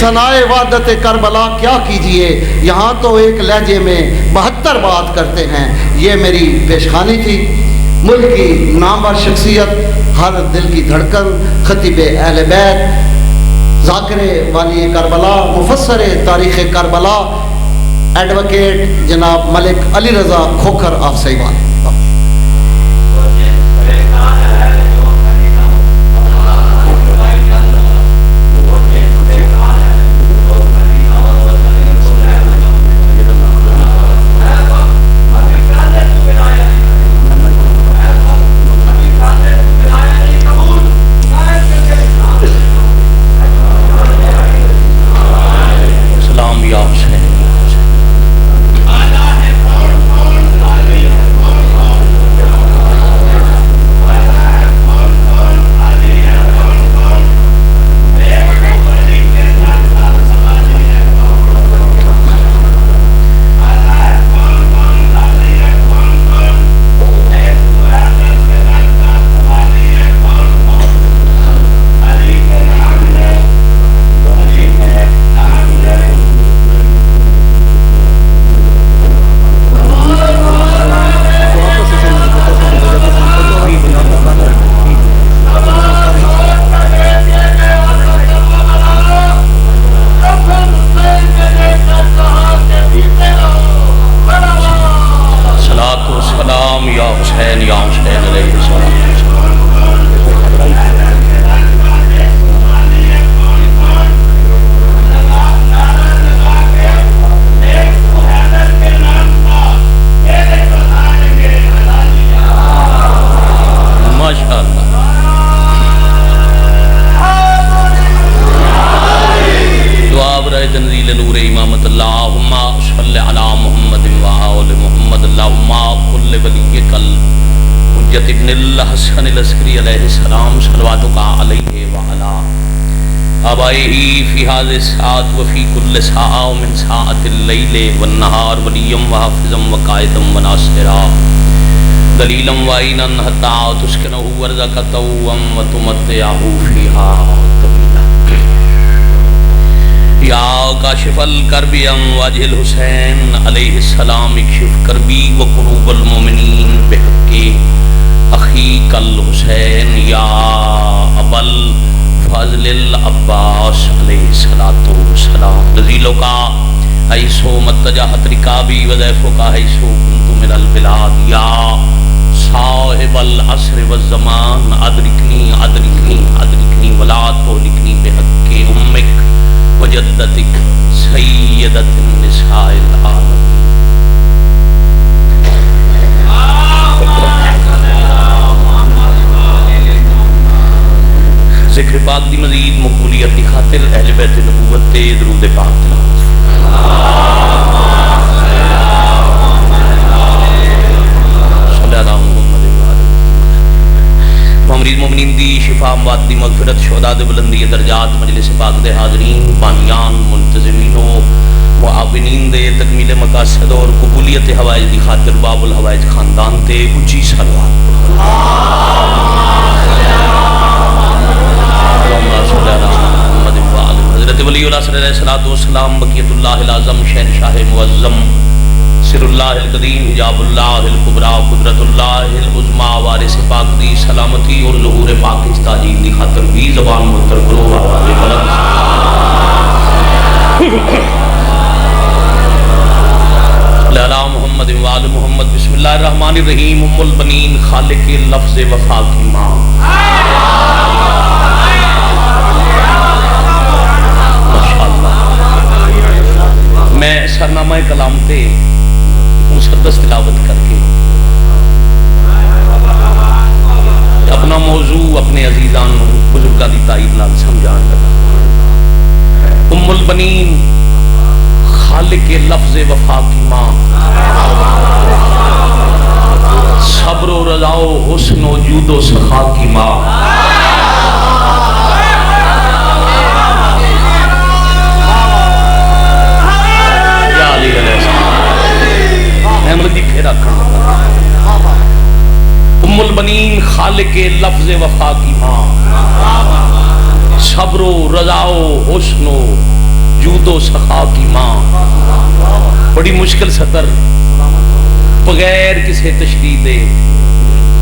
سنائے وحدت کربلا کیا کیجئے، یہاں تو ایک لہجے میں 72 بات کرتے ہیں۔ یہ میری پیشخانی تھی۔ ملک کی نامور شخصیت، ہر دل کی دھڑکن، خطیب اہل بیت، ذاکر والی کربلا، مفسر تاریخ کربلا، ایڈوکیٹ جناب ملک علی رضا کھوکھر آپ سے ایوان۔ فی هذه الساعة وفي كل ساعة ومن ساعة الليل والنهار وليا وحافظا وقائدا وناصرا دليلا وعينا حتى تسكنه ورزقته وتمتعه فيها طويلا يا كاشف الكرب عن وجه الحسين عليه السلام اكشف كربي وقلوب المؤمنين بحق أخيك الحسين يا أبا فضل العباس علیہ السلام نزیلوں کا حیثو متجہت رکابی وضیفوں کا حیثو کنت من البلاد یا صاحب العصر والزمان ادرکنی ادرکنی ادرکنی ولا تہلکنی بحق امک وجدتک سیدت النساء العالم۔ ذکر پاک دی مزید مقبولیت کی خاطر اہل بیت نبوت تے درود پاک صلی اللہ محمد ممرید مومنین دی شفا اموات دی مغفرت شہداء دی بلندی درجات مجلس پاک دے حاضرین بانیان منتظمین و معاونین دے تکمیل مقاصد اور قبولیت حوائج دی خاطر باب الحوائج خاندان تے اونچی صلوات حضرت ولی اللہ صلی اللہ علیہ وسلم بقیت اللہ العظم شہنشاہ معظم سر اللہ القدیم حجاب اللہ الکبریٰ قدرت اللہ العظمیٰ وارث پاک دی سلامتی اور ظہور پاک اس تاجید دی خاطر بھی زبان متر کرو آواز بلند لالا محمد وآل محمد بسم اللہ الرحمن الرحیم ام البنین خالق لفظ وفا کی ماں میں سرنامہ کلام تے مسدس تلاوت کر کے اپنا موضوع اپنے عزیزان بزرگاں دی تائید نال سمجھان لگا۔ ام البنین خالق لفظ وفا کی ماں، صبر و رضا و حسن و جود و سخا کی ماں، ام البنین خالق لفظ وفا کی ماں، صبر و رضا و حسن و جود و سخا کی ماں. بڑی مشکل سطر بغیر کسی تشریح دے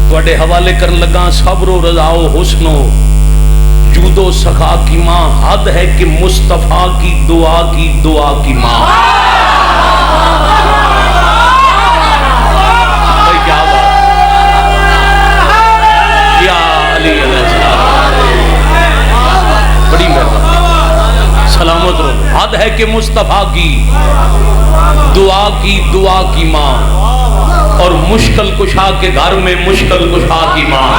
تواڈے حوالے کرن لگا. صبر و رضا و حسن و جود و سخا کی ماں حد ہے کہ مصطفیٰ کی دعا کی ماں. بھائی کیا بات یا علی علیہ السلام, بڑی مہربانی, سلامت رہو. حد ہے کہ مصطفیٰ کی دعا کی ماں اور مشکل کشا کے گھر میں مشکل کشا کی ماں.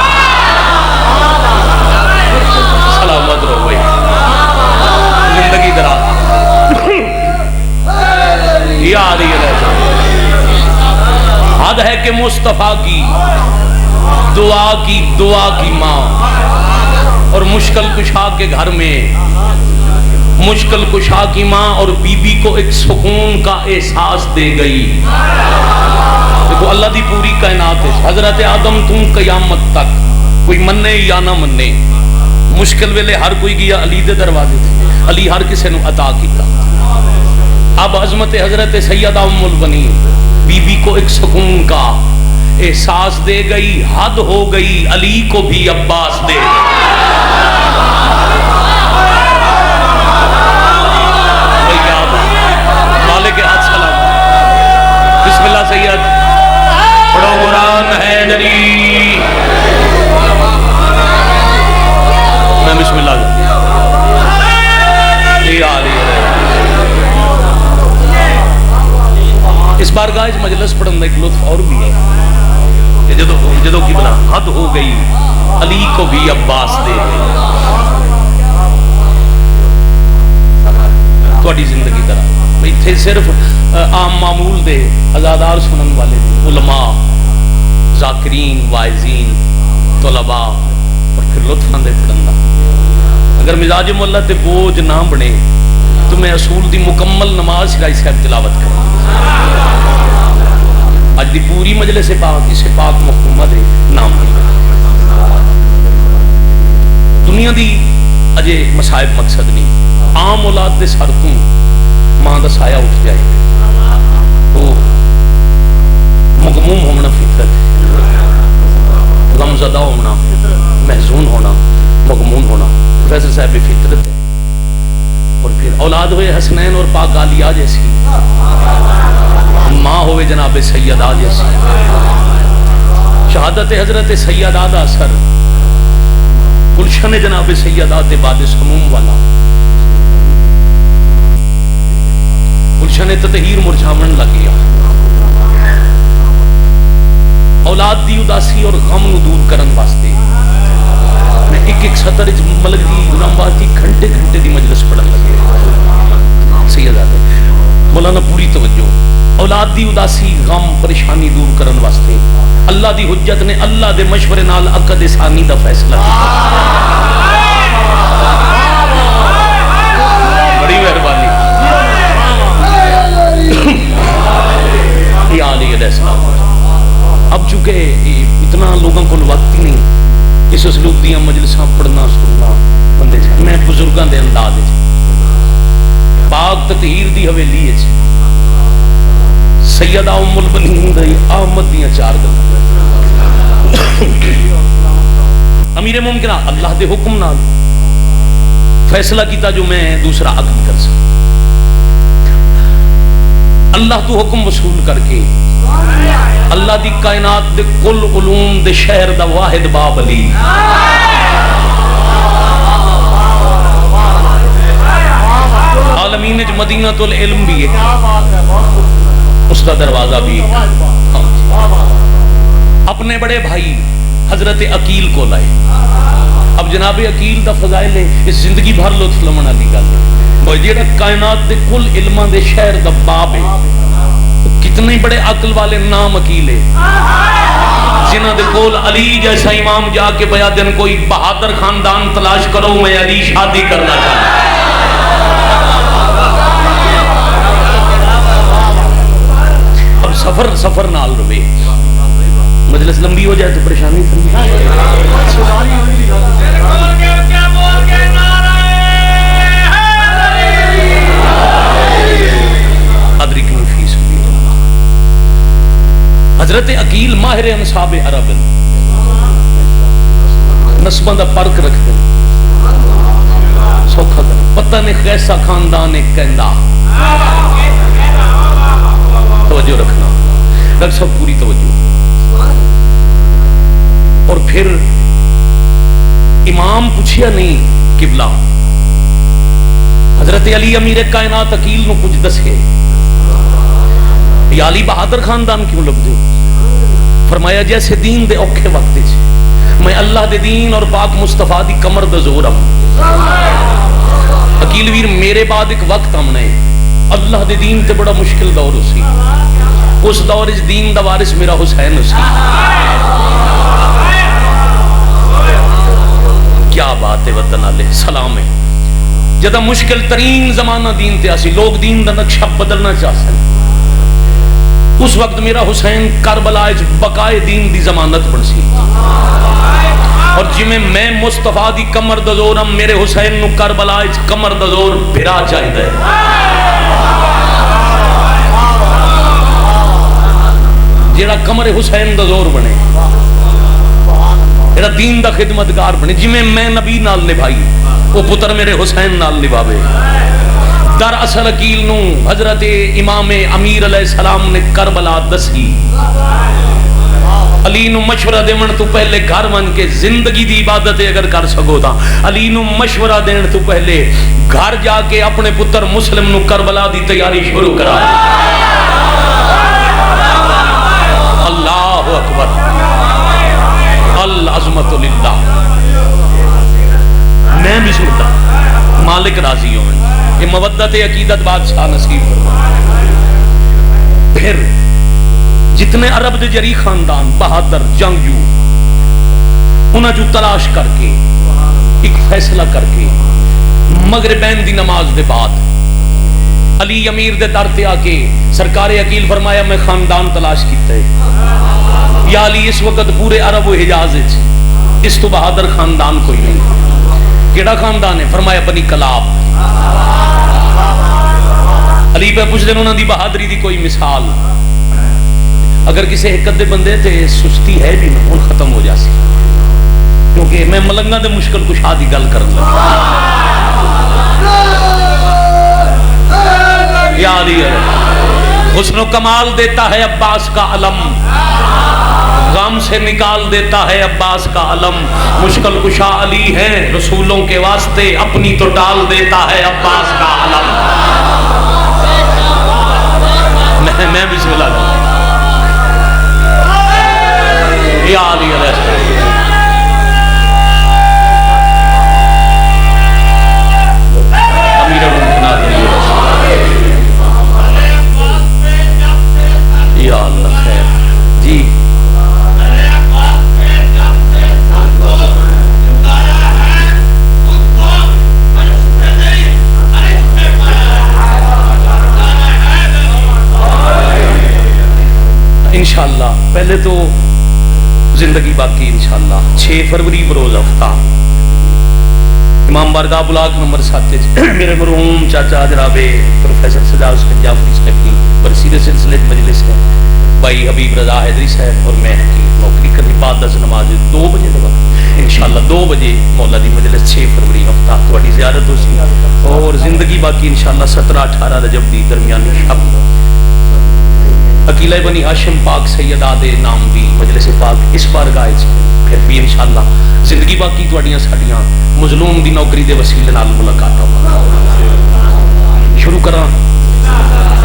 سلامت رہو بھائی, زندگی دراز. یا علی علیہ السلام, حد ہے کہ مصطفیٰ کی دعا کی ماں اور مشکل کشا کے گھر میں مشکل کشا کی ماں, اور بی بی کو ایک سکون کا احساس دے گئی. دیکھو اللہ دی پوری کائنات ہے. حضرت آدم تم قیامت تک کوئی مننے یا نہ مننے, مشکل ویلے ہر کوئی گیا علی دے دروازے تھے, علی ہر کسی نو عطا کیتا. اب عظمت حضرت سیدہ ام البنین بی بی کو ایک سکون کا احساس دے گئی. حد ہو گئی, علی کو بھی عباس دے گئی. مالک ہاتھ سلام. بسم اللہ سید, پڑھو قرآن ہے دری. میں بسم اللہ کرتا. اس بارگاہ اس مجلس پڑھنے کا ایک لطف اور بھی ہے کہ جدو کی بنا حد ہو گئی, علی کو بھی عباس دے گئی. تھوڑی زندگی طرح اتنے صرف عام معمول دے ازادار سنن والے دے, علماء, ذاکرین, واعظین, طلباء, اور پھر لطفاں دے پڑھن دا. اگر مزاج مولا تے بوجھ نہ بنے تو میں اصول دی مکمل نماز شرائی صاحب تلاوت کروں. اج دی پوری مجلس پاک اسے پاک محمد دے نام دی. دنیا دی اجے مصائب مقصد نہیں, عام اولاد دے سر تو ماں دا سایہ اٹھ جائے تو مغموم ہونا فطرت ہے, غمزدہ ہونا, محزون ہونا, مغموم ہونا پروفیسر صاحب بھی فطرت ہے. اور پھر اولاد ہوئے حسنین اور پاک عالیہ جیسی, ماں ہوئے جناب سیدہ جیسی, شہادت حضرت سیدہ دا اثر گلشن جناب سیدہ تے باد سموم والا, گلشن تطہیر مرجھاون لگ گیا. اولاد دی اداسی اور غم نو دور کرن واسطے میں ایک سطر ملک دی غلام آباد دی گھنٹے دی مجلس پڑھن لگے. سیدہ دے مولانا پوری توجہ. اولاد دی اداسی, غم, پریشانی دور کرن واسطے اللہ دی حجت نے اللہ دے مشورے نال عقد ثانی دا فیصلہ کیا. بڑی مہربانی. یا علی علیہ السلام. اب چونکہ اتنا لوگوں کو وقت ہی نہیں اس اسلوب دیاں مجلساں پڑھنا سننا بندے چاہتے, میں بزرگاں دے انداز پاک تطہیر دی حویلی ہے سیدہ ام البنین دی آمد دیاں 4 گلاں. امیر ممکنہ اللہ دے حکم نال فیصلہ کیتا جو میں دوسرا عقد کر سکتا. اللہ تو حکم وصول کر کے اللہ دی کائنات دے کل علوم دے شہر دا واحد باب علی, عالمین اچ مدینہ العلم بھی ہے, اس دا دروازہ بھی ہے. اپنے بڑے بھائی حضرت عقیل کو لائے. اب جناب عقیل دا فضائل ہے اس زندگی بھر لطف لمن والی گل ہے. وہ جیڑا کائنات دے کل علماں دے شہر دا باب ہے, کتنے بڑے عقل والے نام عقیل ہے جنہ دے کول علی جیسا امام جا کے بیا دن کوئی بہادر خاندان تلاش کرو میں علی شادی کرنا چاہتا. اب سفر نال روے, مجلس لمبی ہو جائے تو پریشانی حضرت عقیل ماہر انصاب عرب نسباں دا فرق رکھتے ہیں سوکھا کر پتہ نہیں کیسا خاندان ایک کہندا توجہ رکھنا ڈاکٹر صاحب پوری توجہ اور پھر امام پوچھیا نہیں قبلہ حضرت علی امیر کائنات عقیل نو کچھ دسے یا علی بہادر خاندان کیوں لب دے فرمایا جیسے دین دے اوکھے وقت میں اللہ دے دین اور پاک مصطفیٰ دی کمر دا زور ہوں عقیل ویر میرے بعد ایک وقت آمنا ہے اللہ دے دین تے بڑا مشکل دور اسی اس دور اس دین دا وارث میرا حسین اسی کیا بات ہے وطن علیہ سلام ہے جدہ مشکل ترین زمانہ دین تے آسی لوگ دین دا نقشہ بدلنا چاہتے ہیں اس وقت میرا حسین کربلا بقائے دین دی ضمانت بن سی اور جی میں مصطفیٰ دی کمر دزورم میرے حسین نو کربلا کمر دزور بھرا چاہید ہے جیڑا کمر حسین دزور بنے جیڑا دین دا خدمتگار بنے جی میں نبی نال نبھائی وہ پتر میرے حسین نال نبھاوے در اصل عقیل نو حضرت امام امیر علیہ السلام نے کربلا دسی علی نو مشورہ دیون تو پہلے گھر من کے زندگی دی عبادت اگر کر سکو تا علی نو مشورہ دین تو پہلے گھر جا کے اپنے پتر مسلم نو کربلا دی تیاری شروع کرا اللہ اکبر العظمت للہ میں بھی سنتا مالک راضی ہوں یہ مودت عقیدت بادشاہ نصیب فرما پھر جتنے عرب دے جری خاندان بہادر جنگجو انہاں جو تلاش کر کے ایک فیصلہ کر کے مغربین دی نماز دے بعد علی امیر دے در تے آکے سرکار عقیل فرمایا میں خاندان تلاش کیتا ہے یا علی اس وقت پورے عرب و حجاز اس تو بہادر خاندان کوئی نہیں کیڑا خاندان ہے فرمایا بنی کلاب علی پہ پوچھ دیں انہوں دی بہادری دی کوئی مثال اگر کسی حقت دے بندے تے سستی ہے بھی نہ ختم ہو جاسی کیونکہ میں ملنگا دے مشکل کچھ آدھی گل کرن لگا یا علی حسن و کمال دیتا ہے عباس کا علم غم سے نکال دیتا ہے عباس کا علم مشکل کشا علی ہے رسولوں کے واسطے اپنی تو ڈال دیتا ہے عباس کا علم میں بسم اللہ یا علی علیہ السلام امیر یا اللہ خیر جی انشاءاللہ پہلے تو زندگی باقی انشاءاللہ 6 فروری بروز ہفتہ امام بارگاہ بلاک نمبر 7 میرے مرحوم چاچا جناب پروفیسر سجاد حسین جعفری صاحب کی برسیر سلسلے مجلس ہے بھائی حبیب رضا حیدری صاحب اور میں کی نوکری کرنی بعد از نماز 2 بجے تک انشاءاللہ 2 بجے مولا دی مجلس 6 فروری ہفتہ تھوڑی زیارت ہو سی اور زندگی باقی انشاءاللہ 17-18 رجب دی درمیانی شب عقیلہ بنی ہاشم پاک سیدہ دے نام دی مجلس پاک اس بار گائے پھر بھی انشاءاللہ زندگی باقی توڑیاں ساڑیاں مظلوم دی نوکری دے وسیلے نال ملاقات ہوا شروع کرا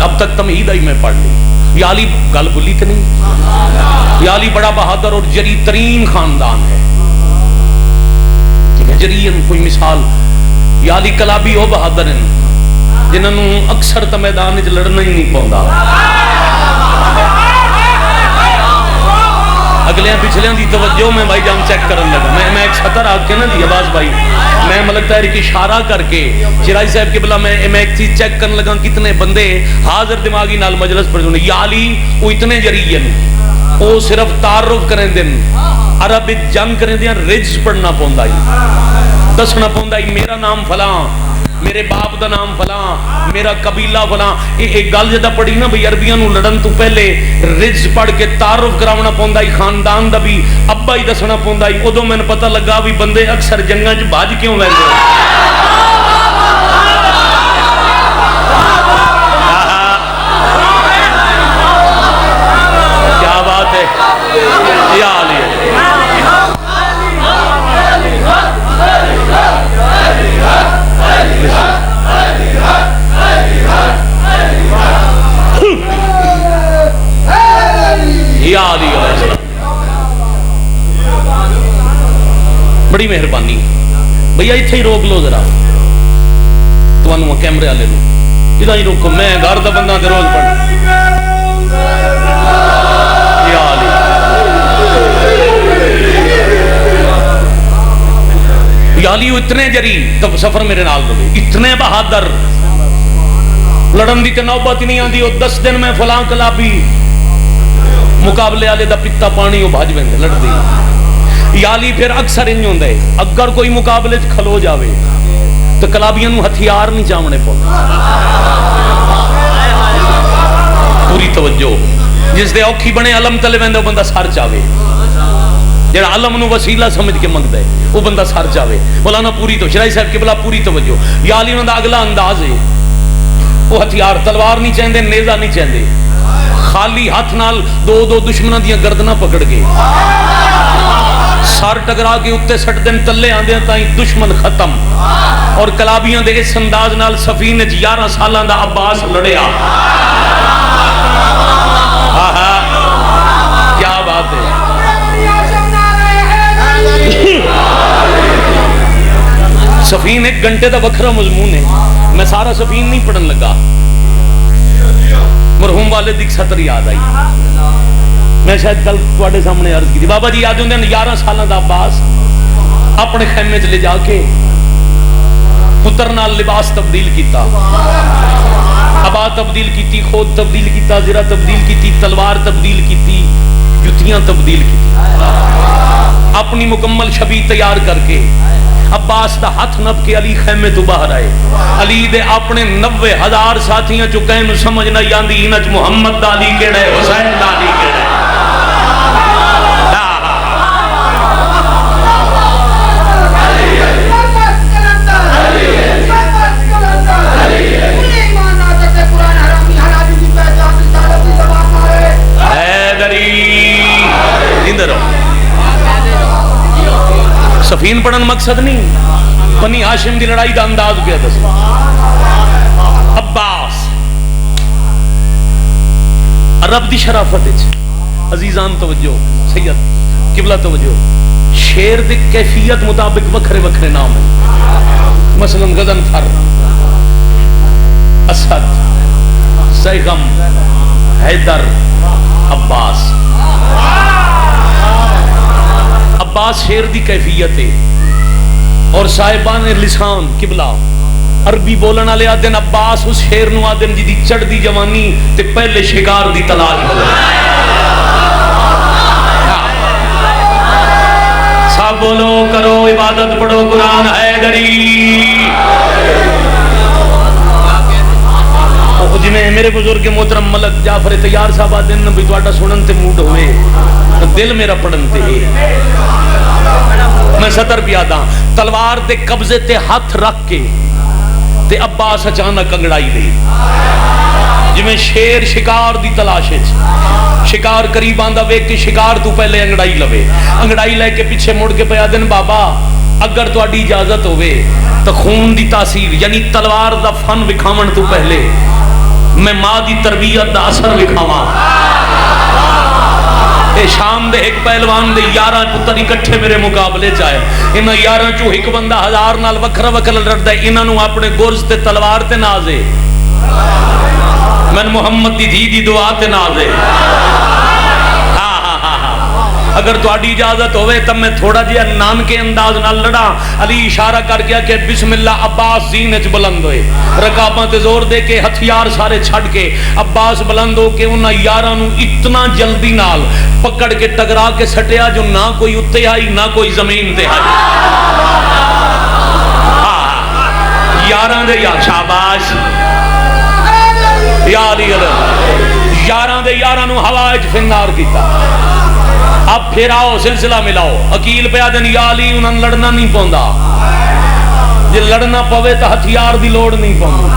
اب تک تمہید آئی میں پڑھ لی یا علی گل بلی تے نہیں یا علی بڑا بہادر اور جری ترین خاندان ہے ٹھیک ہے جری کوئی مثال یا علی کلابی ہو بہادر ہیں جنہوں اکثر تا میدان وچ لڑنا ہی نہیں پوندا اگلے پچھلے دی توجہ میں بھائی جان چیک کرن لگا میں ایک سطر آ کے نا جی عباس بھائی میں ملک تحریک اشارہ کر کے شیرائی صاحب کے بلا میں ایک چیز چیک کرن لگا کتنے بندے حاضر دماغی نال مجلس پر جانے یا علی وہ اتنے جریئن وہ صرف تعارف کریں دن عرب جنگ کریں دیا رجز پڑھنا پوندا ہی دسنا پوندا ہی میرا نام فلاں میرے باپ دا نام فلاں، میرا قبیلہ فلاں. ایک گل جدا پڑھی نا بھئی عربیاں نو لڑن تو پہلے رج پڑھ کے تعارف کراونا پوندا ہی، خاندان دا بھی ابا ہی دسنا پوندا ہی. ادو مینوں پتہ لگا بھی بندے اکثر جنگاں چ بھاج کیوں ویندے. کیا بات ہے یا علی. بڑی مہربانی بھیا اتنے ہی روک لو ذرا تو کیمرے والے ادھر ہی روکو. میں گھر کا بندہ روز پڑھ یالی اتنے جری تب سفر میرے نال رہے، اتنے بہادر لڑن دی تے نوبت نہیں آندی. وہ 10 دن میں فلاں کلابی مقابلے والے دا پتا پانی وہ بھج ویندے لڑدی. یالی پھر اکثر انج ہوندا ہے اگر کوئی مقابلے چ کھلو جاوے تو کلابیاں نو ہتھیار نہیں چاونے پوندے. پوری توجہ. جس دے اوکھی بنے علم تلے ویندا بندہ سر چاوے، جڑا علم نو وسیلہ سمجھ کے منگدا ہے وہ بندہ سر چاوے. مولانا پوری تو شرائی صاحب قبلہ پوری توجہ. یالی انہاں دا اگلا انداز ہے وہ ہتھیار تلوار نہیں چاہندے، نیزہ نہیں چاہندے، خالی ہاتھ نال دو دشمناں دیاں گردناں پکڑ کے سر ٹکرا کے اتنے سٹ دن تلے آندے تائیں دشمن ختم. اور کلابیاں دے اس انداز نال سفینے 11 سالاں دا عباس لڑیا. کیا بات ہے. سفین 1 گھنٹے دا وکھرا مضمون ہے، میں سارا سفین نہیں پڑھن لگا. مرحوم والد ایک سطر یاد آئی، میں شاید کل تواڈے سامنے عرض کی تھی. بابا جی یاد ہوندے 11 سالاں دا عباس اپنے خیمے چ لے جا کے پتر نال لباس تبدیل کیتا، ابا تبدیل کیتی، خود تبدیل کیتا، زرہ تبدیل کیتی، تلوار تبدیل کیتی، جتیاں تبدیل کیتی. اپنی مکمل شبیہ تیار کر کے عباس دا ہاتھ نب کے علی خیمے تو باہر آئے. علی دے اپنے 90,000 ساتھیاں جو کہیں سمجھ نہ آندی انج محمد دا علی کیڑا ہے، حسین دا علی کیڑا ہے. سفین پڑھن مقصد نہیں، بنی ہاشم دی لڑائی دا انداز پہ دس. عباس عرب دی شرافت عزیزان توجہ، سید قبلہ توجہ. شیر دی کیفیت مطابق وکھرے وکھرے نام ہیں. مثلا غضن فر، اسد، سیغم، حیدر، عباس. عباس شیر دی کیفیت ہے. اور صاحبان لسان قبلہ عربی بولن والے آدن عباس اس شیر نو آدن جی دی چڑھ دی جوانی تے پہلے شکار دی تلاش ہو. سب بولو کرو عبادت پڑھو قرآن حیدری. جنہیں میرے بزرگ محترم ملک جعفر تیار صاحب آدن بھی تواڈا سنن تے موڈ ہوئے دل میرا پڑھن تے ہی. میں سطر بھی آدھا تلوار دے قبضے تے ہاتھ رکھ کے تے عباس اچانک انگڑائی لئی. جویں شیر شکار دی تلاش ہے، شکار قریب آندا ویکھ کے شکار تو پہلے انگڑائی لوے. انگڑائی لے کے پیچھے مڑ کے پیا دن بابا اگر تواڈی اجازت ہوئے تو خون دی تاثیر یعنی تلوار دا فن وکھاون تو پہلے میں ماں دی تربیت دا اثر وکھاواں. شام دے ایک پہلوان دے 11 پتر اکٹھے میرے مقابلے چاہے. انہاں 11 چوں ایک بندہ 1000 نال وکھرا وکھرا لڑدا ہے. انہاں نو اپنے گرز تے تلوار تے نازے، من محمد دی دھی دی دعا تے نازے. اگر تواڈی اجازت ہوئے تب میں تھوڑا جہا نان کے انداز نال لڑا. علی اشارہ کر گیا کہ بسم اللہ. عباس زین وچ بلند ہوئے، رکاباں تے زور دے کے ہتھیار سارے چھڈ کے عباس بلند ہو کے انہاں 11 نو اتنا جلدی نال پکڑ کے ٹکرا کے سٹیا جو نہ کوئی اتے آئی نہ کوئی زمین تے آئی. یاراں دے یا شاباش یا علی یاراں دے یاراں نو ہوا وچ فنار کیتا اب پھر آؤ سلسلہ ملاؤ عقیل پہ آدھن یا علی انہاں لڑنا نہیں پوندا جے لڑنا پوے تو ہتھیار دی لوڑ نہیں پوندی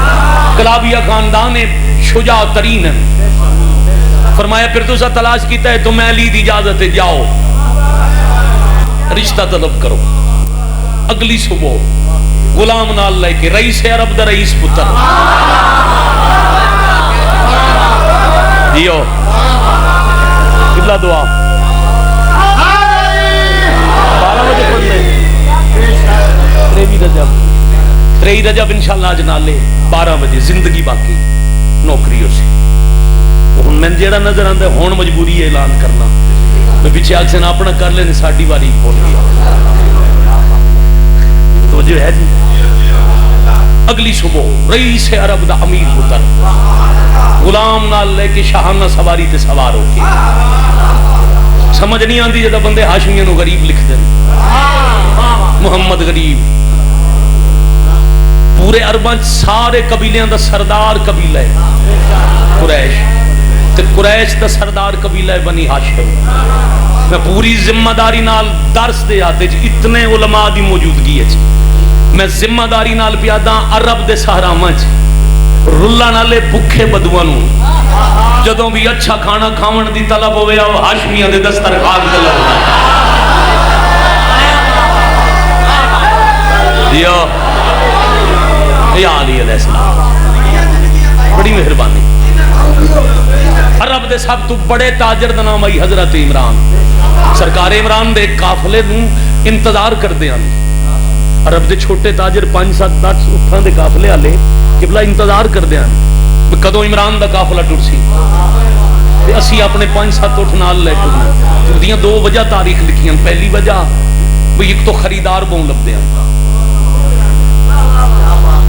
کلابیہ خاندان شجاع ترین ہے فرمایا پھر تو سا تلاش کیتا ہے تو میں علی دی اجازت ہے جاؤ رشتہ طلب کرو اگلی صبح غلام نال لے کے رئیس عرب دا رئیس پتر دیو قبلہ دعا 12 بجے پڑھ لے 3 رجب انشاءاللہ آج نالے 12 بجے زندگی باقی نوکریوں سے ہن میں جیڑا نظر آندا ہے ہن مجبوری ہے اعلان کرنا میں پیچھے آگ سے نہ اپنا کر لینے ساڑی باری بول گیا تو جو ہے جی اگلی صبح رئیس عرب دا امیر پتر غلام نال لے کے شاہانہ سواری تے سوار ہو کے سمجھ نہیں آندی جدا بندے ہاشمیاں نو غریب لکھ دیں محمد غریب پورے عرباں سارے قبیلیاں دا سردار قبیلہ ہے قریش تے قریش دا سردار قبیلہ ہے بنی ہاشم میں پوری ذمہ داری نال درس دے آتے اتنے علماء دی موجودگی ہے میں ذمہ داری نال پیادا عرب دے صحراواں رلا نالے بھکھے بدواں نوں جدوں بھی اچھا کھانا کھاون دی طلب ہوئے آو ہاشمیاں دے دسترخوان تے لگنا دیو یا علی علیہ السلام بڑی مہربانی عرب دے سب تو بڑے تاجر دا نام آئی حضرت عمران سرکار عمران دے قافلے نوں انتظار کر دے آنے عرب دے چھوٹے تاجر 5-7-10 اٹھان دے قافلے آلے قبلہ انتظار کر دے آنے کدوں عمران دا قافلہ ٹر سی تے اسی اپنے 5-7 اٹھ نال لے ٹرنا دیاں 2 وجہ تاریخ لکھیاں پہلی وجہ وہ ایک تو خریدار بہن لب دے آنے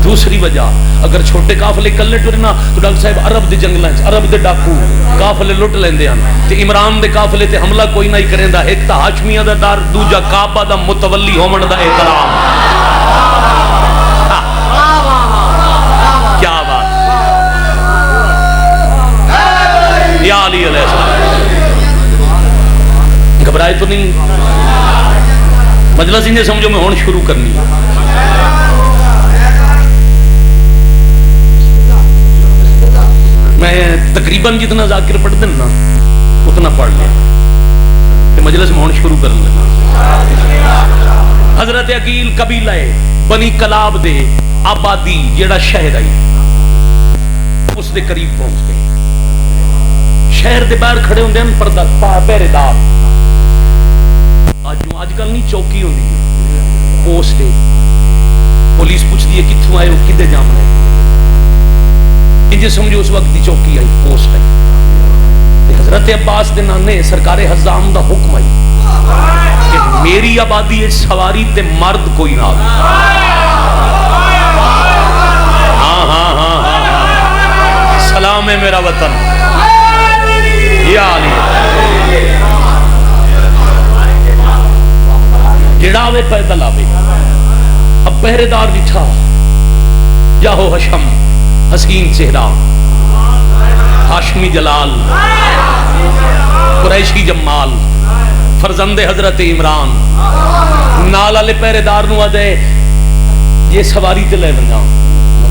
دوسری وجہ اگر چھوٹے قافلے کلے ٹرنا تو ڈاکٹر صاحب عرب دے جنگلاں عرب دے ڈاکو قافلے لٹ لیندے ہن تے عمران دے قافلے تے حملہ کوئی نہیں کریندا ایک تا ہاشمیاں دا ڈر دوجا کعبہ دا متولی ہون دا احترام کیا بات یا علی علیہ السلام گھبرائے تو نہیں مجلس انہیں سمجھو میں ہون شروع کرنی ہے میں تقریباً جتنا ذاکر پڑھ دیں نا اتنا پڑھ لیں کہ مجلس میں ہون شروع کر لیں حضرت عقیل قبیلہ بنی کلاب دے آبادی جیڑا شہر آئی اس دے قریب پہنچ گئے شہر دے باہر کھڑے ہوندے ہیں پردہ پہرے دار آج کل نہیں چوکی ہوندی پوسٹ ہے پولیس پوچھ دی ہے کتھوں آئے ہو کدے جامنا ہے انجھے سمجھو اس وقت دی چوکی آئی پوسٹ آئی حضرت عباس دے نانے سرکار حزام دا حکم آئی کہ میری آبادی سواری تے مرد کوئی نہ ہاں ہاں ہاں ہاں سلام ہے میرا وطن یا علی جڑا آوے پیدل آوے اب پہرے دار جٹھا جاہو حشم حسین چہرہ ہاشمی جلال قریشی جمال فرزند حضرت عمران نال علی پہرے دار نو آدھے یہ سواری تے لے بنجا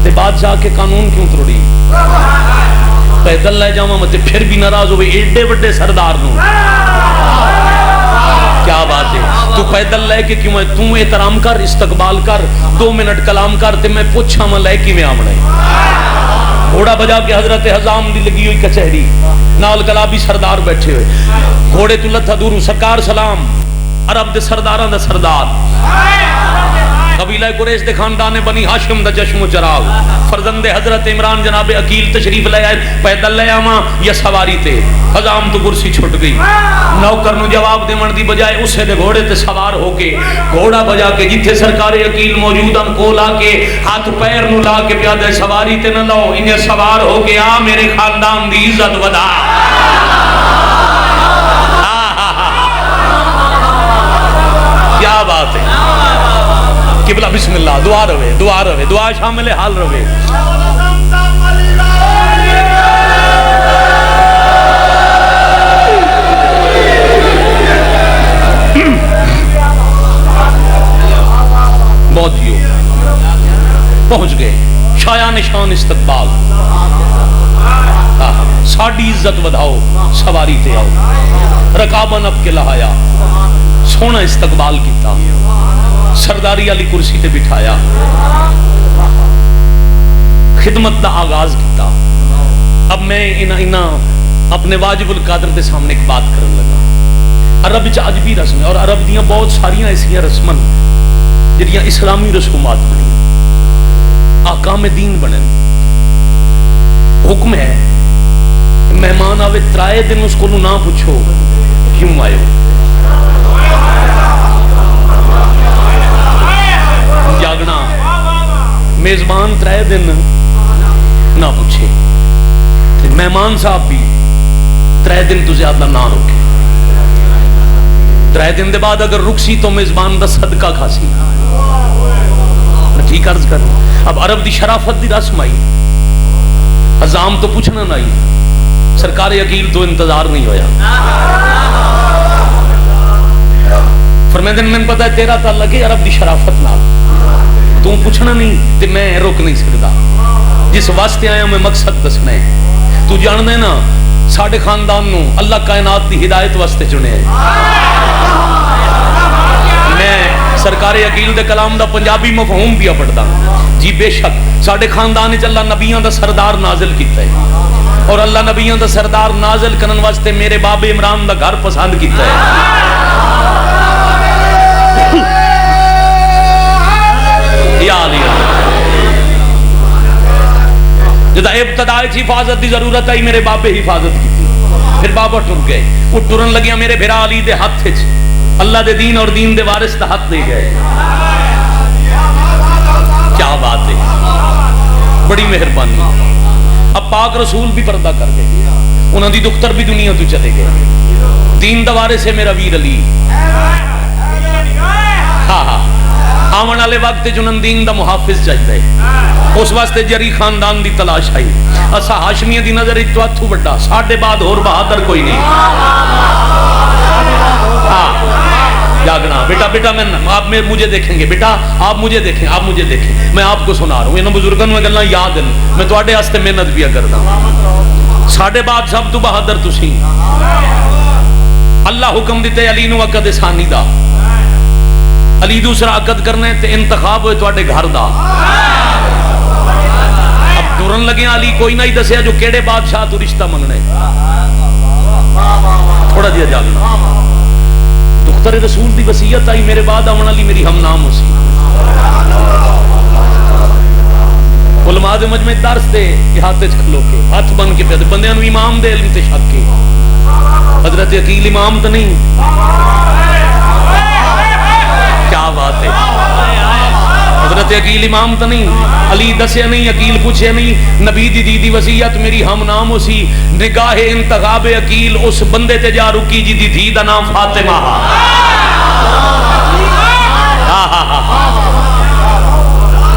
تے بادشاہ کے قانون کیوں تروڑی پیدل لے جاؤں متے پھر بھی ناراض ہوئے ایڈے بڑے سردار نو کیا بات ہے تو پیدل لے کے کیوں ہے تم احترام کر استقبال کر 2 منٹ کلام کر تے میں پوچھا میں لے کی میں آمنے گھوڑا بجا کے حضرت حزام دی لگی ہوئی کچہری نال کلابی سردار بیٹھے ہوئے گھوڑے تو لتھا دورو سرکار سلام عرب دے سرداران دا سردار قبیلہ قریش دے خاندان بنی ہاشم دا چشم و چراغ فرزند حضرت عمران جناب عقیل تشریف لے آئے پیدل لے آواں یا سواری تے حزام تو کرسی چھٹ گئی نوکر نو جواب دے من دی بجائے اسے دے گھوڑے تے سوار ہو کے گھوڑا بجا کے جتھے سرکار عقیل موجودن کو لا کے ہاتھ پیر نو لا کے پیادے سواری تے نہ لاؤ انہیں سوار ہو کے آ میرے خاندان دی عزت ودا کیا بات ہے قبلہ بسم اللہ دعا روے دعا شامل حال روے بہت جیو پہنچ گئے شایان نشان استقبال ساڑی عزت ودھاؤ سواری تے آؤ رکابن اب کے لہایا سونا استقبال کیتا سرداری علی کرسی تے بٹھایا خدمت دا آغاز کیتا اب میں اپنے واجب القادر دے سامنے ایک بات کرن لگا عرب چ عجبی رسم ہے اور عرب دیاں بہت ساریاں ایسیاں رسماں جڑیاں اسلامی رسومات بنی احکام دین بنن حکم ہے مہمان آوے ترائے دن اس کو نہ پوچھو کیوں آئے ہو جاگنا میزبان ترائے دن نہ پوچھے مہمان صاحب بھی ترائے دن تو زیادہ نہ روکے ترائے دن دے بعد اگر رکسی تو میزبان دا صدقہ کھاسی ٹھیک عرض کر اب عرب دی شرافت دی رسم آئی عزام تو پوچھنا نہ آئی سرکار عقیل تو انتظار نہیں ہویا فرمیدن میں پتا ہے تیرا تعلق ہے عرب دی شرافت نال تو پوچھنا نہیں تے میں روک نہیں سکتا جس واسطے آیا میں مقصد دسنا ہے تو جان دے نا ساڑھے خاندان نو اللہ کائنات دی ہدایت واسطے چنے ہیں میں سرکار عقیل دے کلام دا پنجابی مفہوم بھی پڑھتا جی بے شک ساڑھے خاندان چ اللہ نبیاں دا سردار نازل کیتا ہے اور اللہ نبیاں دا سردار نازل کرن واسطے میرے باب عمران دا گھر پسند کیتا ہے یا علی جدا ابتدائی چی حفاظت دی ضرورت ہے میرے باپ حفاظت کی پھر بابا ٹر گئے وہ ٹرن لگیا میرے بھرا علی دے ہاتھ چ اللہ دے دین اور دین دے وارث دا ہاتھ دے گئے کیا بات ہے بڑی مہربانی اب پاک رسول بھی پردہ کر گئے انہوں دی دختر بھی دنیا تو چلے گئے دین دا وارث ہے میرا ویر علی ہاں ہاں آمن والے وقت جنن دین دا محافظ چاہیے اس واسطے جری خاندان دی تلاش آئی اسا ہاشمیہ دی نظر تو ہتھوں بڑا ساڈے بعد اور بہادر کوئی نہیں جاگنا بیٹا بیٹا میں آپ مجھے دیکھیں گے بیٹا آپ مجھے دیکھیں آپ مجھے دیکھیں میں آپ کو سنا رہا ہوں انہوں بزرگوں میں گلنا یاد ہیں میں تواڈے واسطے محنت بھی کردا ہوں ساڈے بعد سب تو بہادر تسی اللہ حکم دیتے علی نو عقد ثانی دا علی دوسرا عقد کرنے تے انتخاب ہوئے تواڈے گھر دا اب ٹرن لگے علی کوئی نہ ہی دسیا جو کیڑے بادشاہ تو رشتہ منگنے تھوڑا جیا جاگنا دختر رسول دی وصیت آئی میرے بعد آمن علی میری ہم نام ہو سی علماء دے مجمع درس دے ہاتھ کھلو کے ہاتھ بن کے پیدے بندیاں نو امام دے علم تے شک کے حضرت عقیل امام تو نہیں کیا بات ہے حضرت عقیل امام تو نہیں علی دسیا نہیں عقیل پوچھے نہیں نبی دی دی وصیت میری ہم نام ہو سی نگاہ انتخاب عقیل اس بندے تے جا رکی جی دی دھی دا نام فاطمہ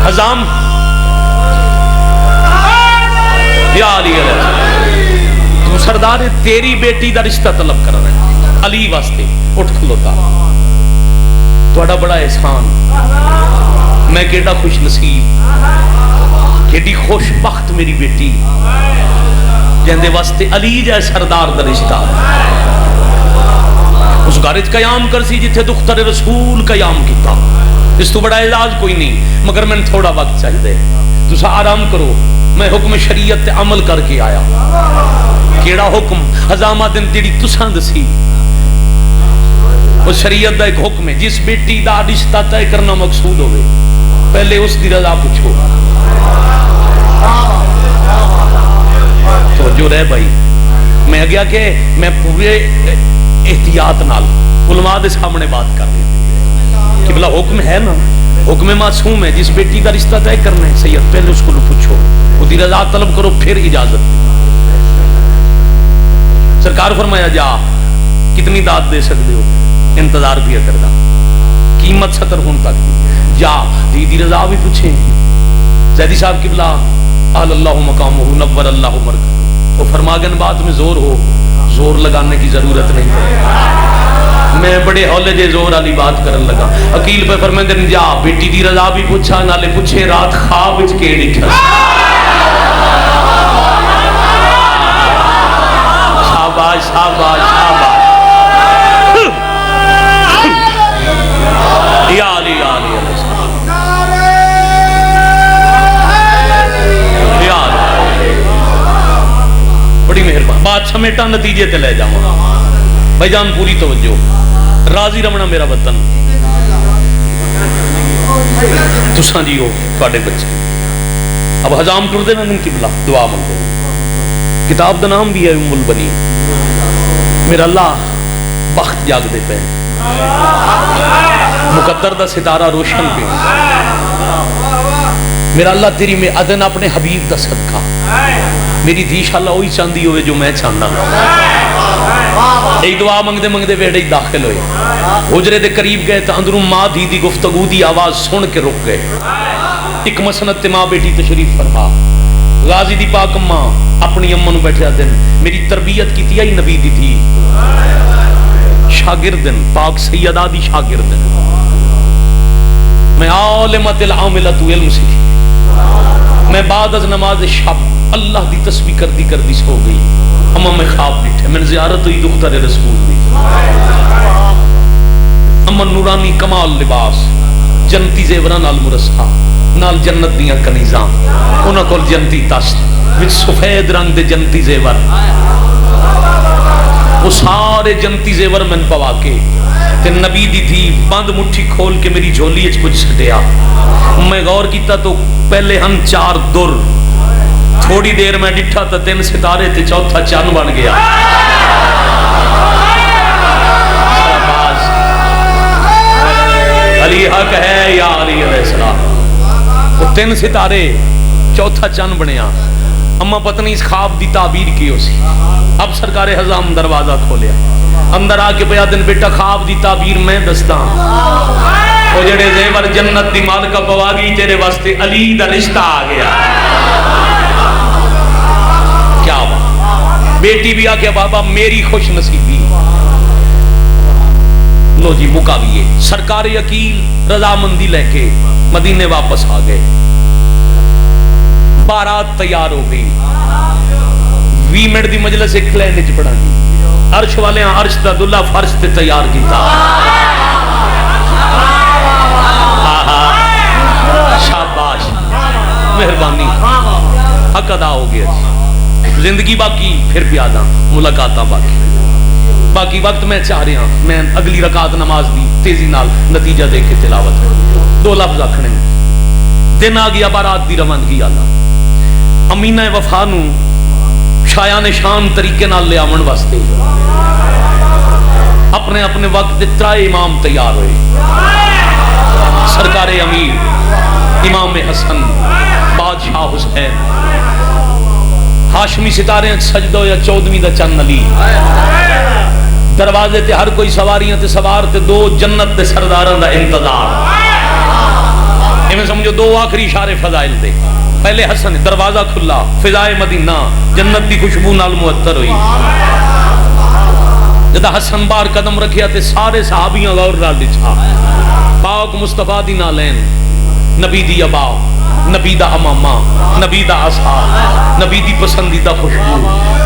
حضام یا علی تو سردار تیری بیٹی دا رشتہ طلب کر رہے ہیں علی واسطے اٹھ کھلوتا تھوڑا بڑا احسان میں کیڑا خوش نصیب کیڑی خوش بخت میری بیٹی جہندے واسطے علی جائے سردار دا رشتہ اس گارج قیام کرسی جتھے دختر رسول قیام کیتا اس تو بڑا اعزاز کوئی نہیں مگر میں تھوڑا وقت چاہیے تسا آرام کرو میں حکم شریعت تے عمل کر کے آیا کیڑا حکم ہزامہ دن تیری تساں دسی اس شریعت دا ایک حکم ہے جس بیٹی دا رشتہ طے کرنا مقصود ہوئے پہلے اس دی رضا پوچھو تو جو رہے بھائی میں گیا کہ میں پورے احتیاط نال علماء دے سامنے بات کر رہے کہ بلا حکم ہے نا حکم معصوم ہے جس بیٹی کا رشتہ طے کرنا ہے سید پہلے اس کو پوچھو وہ دی رضا طلب کرو پھر اجازت سرکار فرمایا جا کتنی داد دے سکتے ہو انتظار بھی کردا قیمت 70 ہون تک جا دی دی رضا بھی پوچھیں. زیدی صاحب قبلہ اعلی اللہ مقامہ نور اللہ مرکزہ، وہ فرماگن بات میں زور ہو، زور لگانے کی ضرورت نہیں. میں بڑے ہولے جے زور والی بات کرن لگا. عقیل پہ فرمیندے نے جا بیٹی دی رضا بھی پوچھا نالے پوچھے رات خواب وچ کے ڈٹھا. شاباش شاباش شاباش. یا علی یا علی یا علی. بڑی مہربان. بات سمیٹا نتیجے تے لے جاؤں. بھائی جان پوری توجہ. راضی رمنا میرا وطن تساں جی ہو تواڈے بچے. اب حضام ٹر دے نن قبلہ دعا منگو. کتاب دا نام بھی ہے ام البنین. میرا اللہ بخت جاگ دے پہ مقدر دا ستارہ روشن پہ. میرا اللہ تیری میں ادن اپنے حبیب دا صدقہ میری دھی شاء اللہ وہی چاندی ہوئے جو میں چاہنا. ایک دعا منگدے منگدے ویڑے ہی داخل ہوئے. حجرے دے قریب گئے تو اندروں ماں دھی دی گفتگو دی آواز سن کے رک گئے. ایک مسند تے ماں بیٹی تشریف فرما. غازی دی پاک اماں اپنی اماں نو بیٹھے دن میری تربیت کی تھی نبی دی تھی شاگردن پاک سیدہ دی شاگردن. میں عالمت العاملت علم سیکھی. میں بعد از نماز شب اللہ دی تسبیح کردی سو گئی. اما میں خواب بیٹھے میں زیارت ہوئی دختر رسول دی. اما نورانی کمال لباس جنتی زیوران نال مرصع نال جنت دیاں کنیزاں انہاں کول جنتی تشت وچ سفید رنگ دے جنتی زیور. وہ سارے جنتی زیور من پوا کے تے نبی دی تھی بند مٹھی کھول کے میری جھولی اچ کچھ چھٹیا. میں غور کیتا تو پہلے ہن 4 در. تھوڑی دیر میں ڈٹھا تو 3 ستارے تے چوتھا چاند بن گیا. علی حق ہے یا علی علیہ السلام. وہ 3 ستارے چوتھا چاند بنیا. اما پتنی اس خواب دی تعبیر کی ہو سی. اب سرکار حضام دروازہ کھولیا. اندر آ کے پیا دن بیٹا خواب دی تعبیر میں دستا. وہ جڑے زیور جنت دی مالکہ پواگی تیرے واسطے علی دا رشتہ آ گیا. کیا بات. بیٹی بھی آ کے بابا میری خوش نصیبی. لو جی مکاویے. سرکار عقیل رضامندی لے کے مدینے واپس آ گئے. بارات تیار ہو گئی. 20 منٹ دی مجلس ایک لین وچ پڑھا گئی. عرش والے عرش دا دلہا فرش تے تیار کیتا. شاباش مہربانی. حق ادا ہو گیا. زندگی باقی پھر پیادا ملاقاتاں باقی وقت میں چاہ رہا ہوں میں اگلی رکعت نماز دی تیزی نال نتیجہ دے کے تلاوت ہے. 2 لفظ آکھنے. دن آ گیا بارات دی روانگی والا. امینہ وفا نو شایان شان طریقے نال لے آون واسطے اپنے اپنے وقت دے 3 امام تیار ہوئے. سرکار امیر امام حسن بادشاہ حسین ہاشمی ستارے سجدہ یا 14ویں دا چند علی. دروازے تے ہر کوئی سواریاں تے سوار تے 2 جنت دے سرداراں دا انتظار. ایویں سمجھو 2 آخری اشارے فضائل دے. پہلے حسن دروازہ کھلا فضائے مدینہ جنت دی خوشبو نال معطر ہوئی. جدا حسن بار قدم رکھیا تے سارے صحابیاں غور نال ڈٹھا. پاک مصطفیٰ دی نالین نبی دی ابا نبی دا امامہ نبی دا اصحاب نبی دی پسندیدہ خوشبو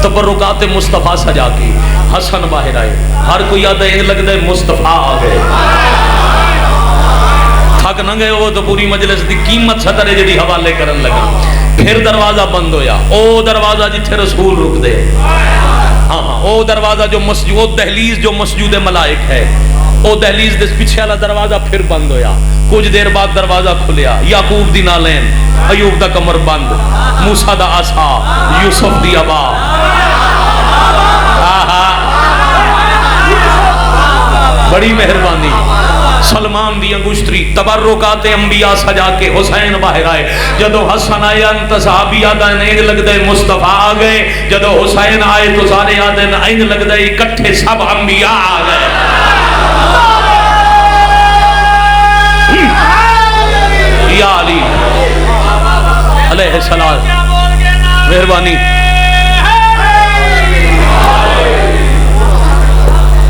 تبرکات مصطفیٰ سجا کے حسن باہر آئے. ہر کوئی یاد ہے لگ دے مصطفیٰ آ گئے. تھک نہ گئے وہ تو پوری مجلس دی قیمت سطرے جڑی حوالے کرن لگا. پھر دروازہ بند ہویا. او دروازہ جتھے رسول رک دے. ہاں او دروازہ جو مسجد دہلیز جو مسجد ملائک ہے او دہلیز دے پیچھے والا دروازہ پھر بند ہویا. کچھ دیر بعد دروازہ کھلیا. یعقوب دی نالین ایوب دا کمر بند موسیٰ دا عصا یوسف دی ابا. بڑی مہربانی. سلمان دی انگشتری تبرکات انبیاء سجا کے حسین باہر آئے. جدو حسن آئے انت صحابی آدھائن اینگ لگ دے مصطفیٰ آ گئے. جدو حسین آئے تو سارے آدھائن اینگ لگ دے اکٹھے سب انبیاء آ گئے. علیہ السلام مہربانی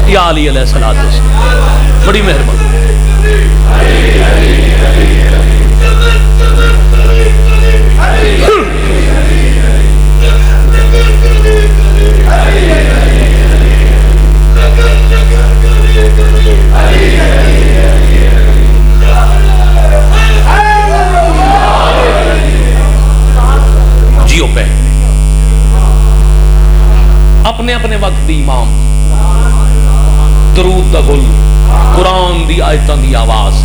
یا علی علیہ السلام بڑی مہربانی جیو پہ اپنے اپنے وقت دی امام درود دا گل قرآن دی آیتاں دی آواز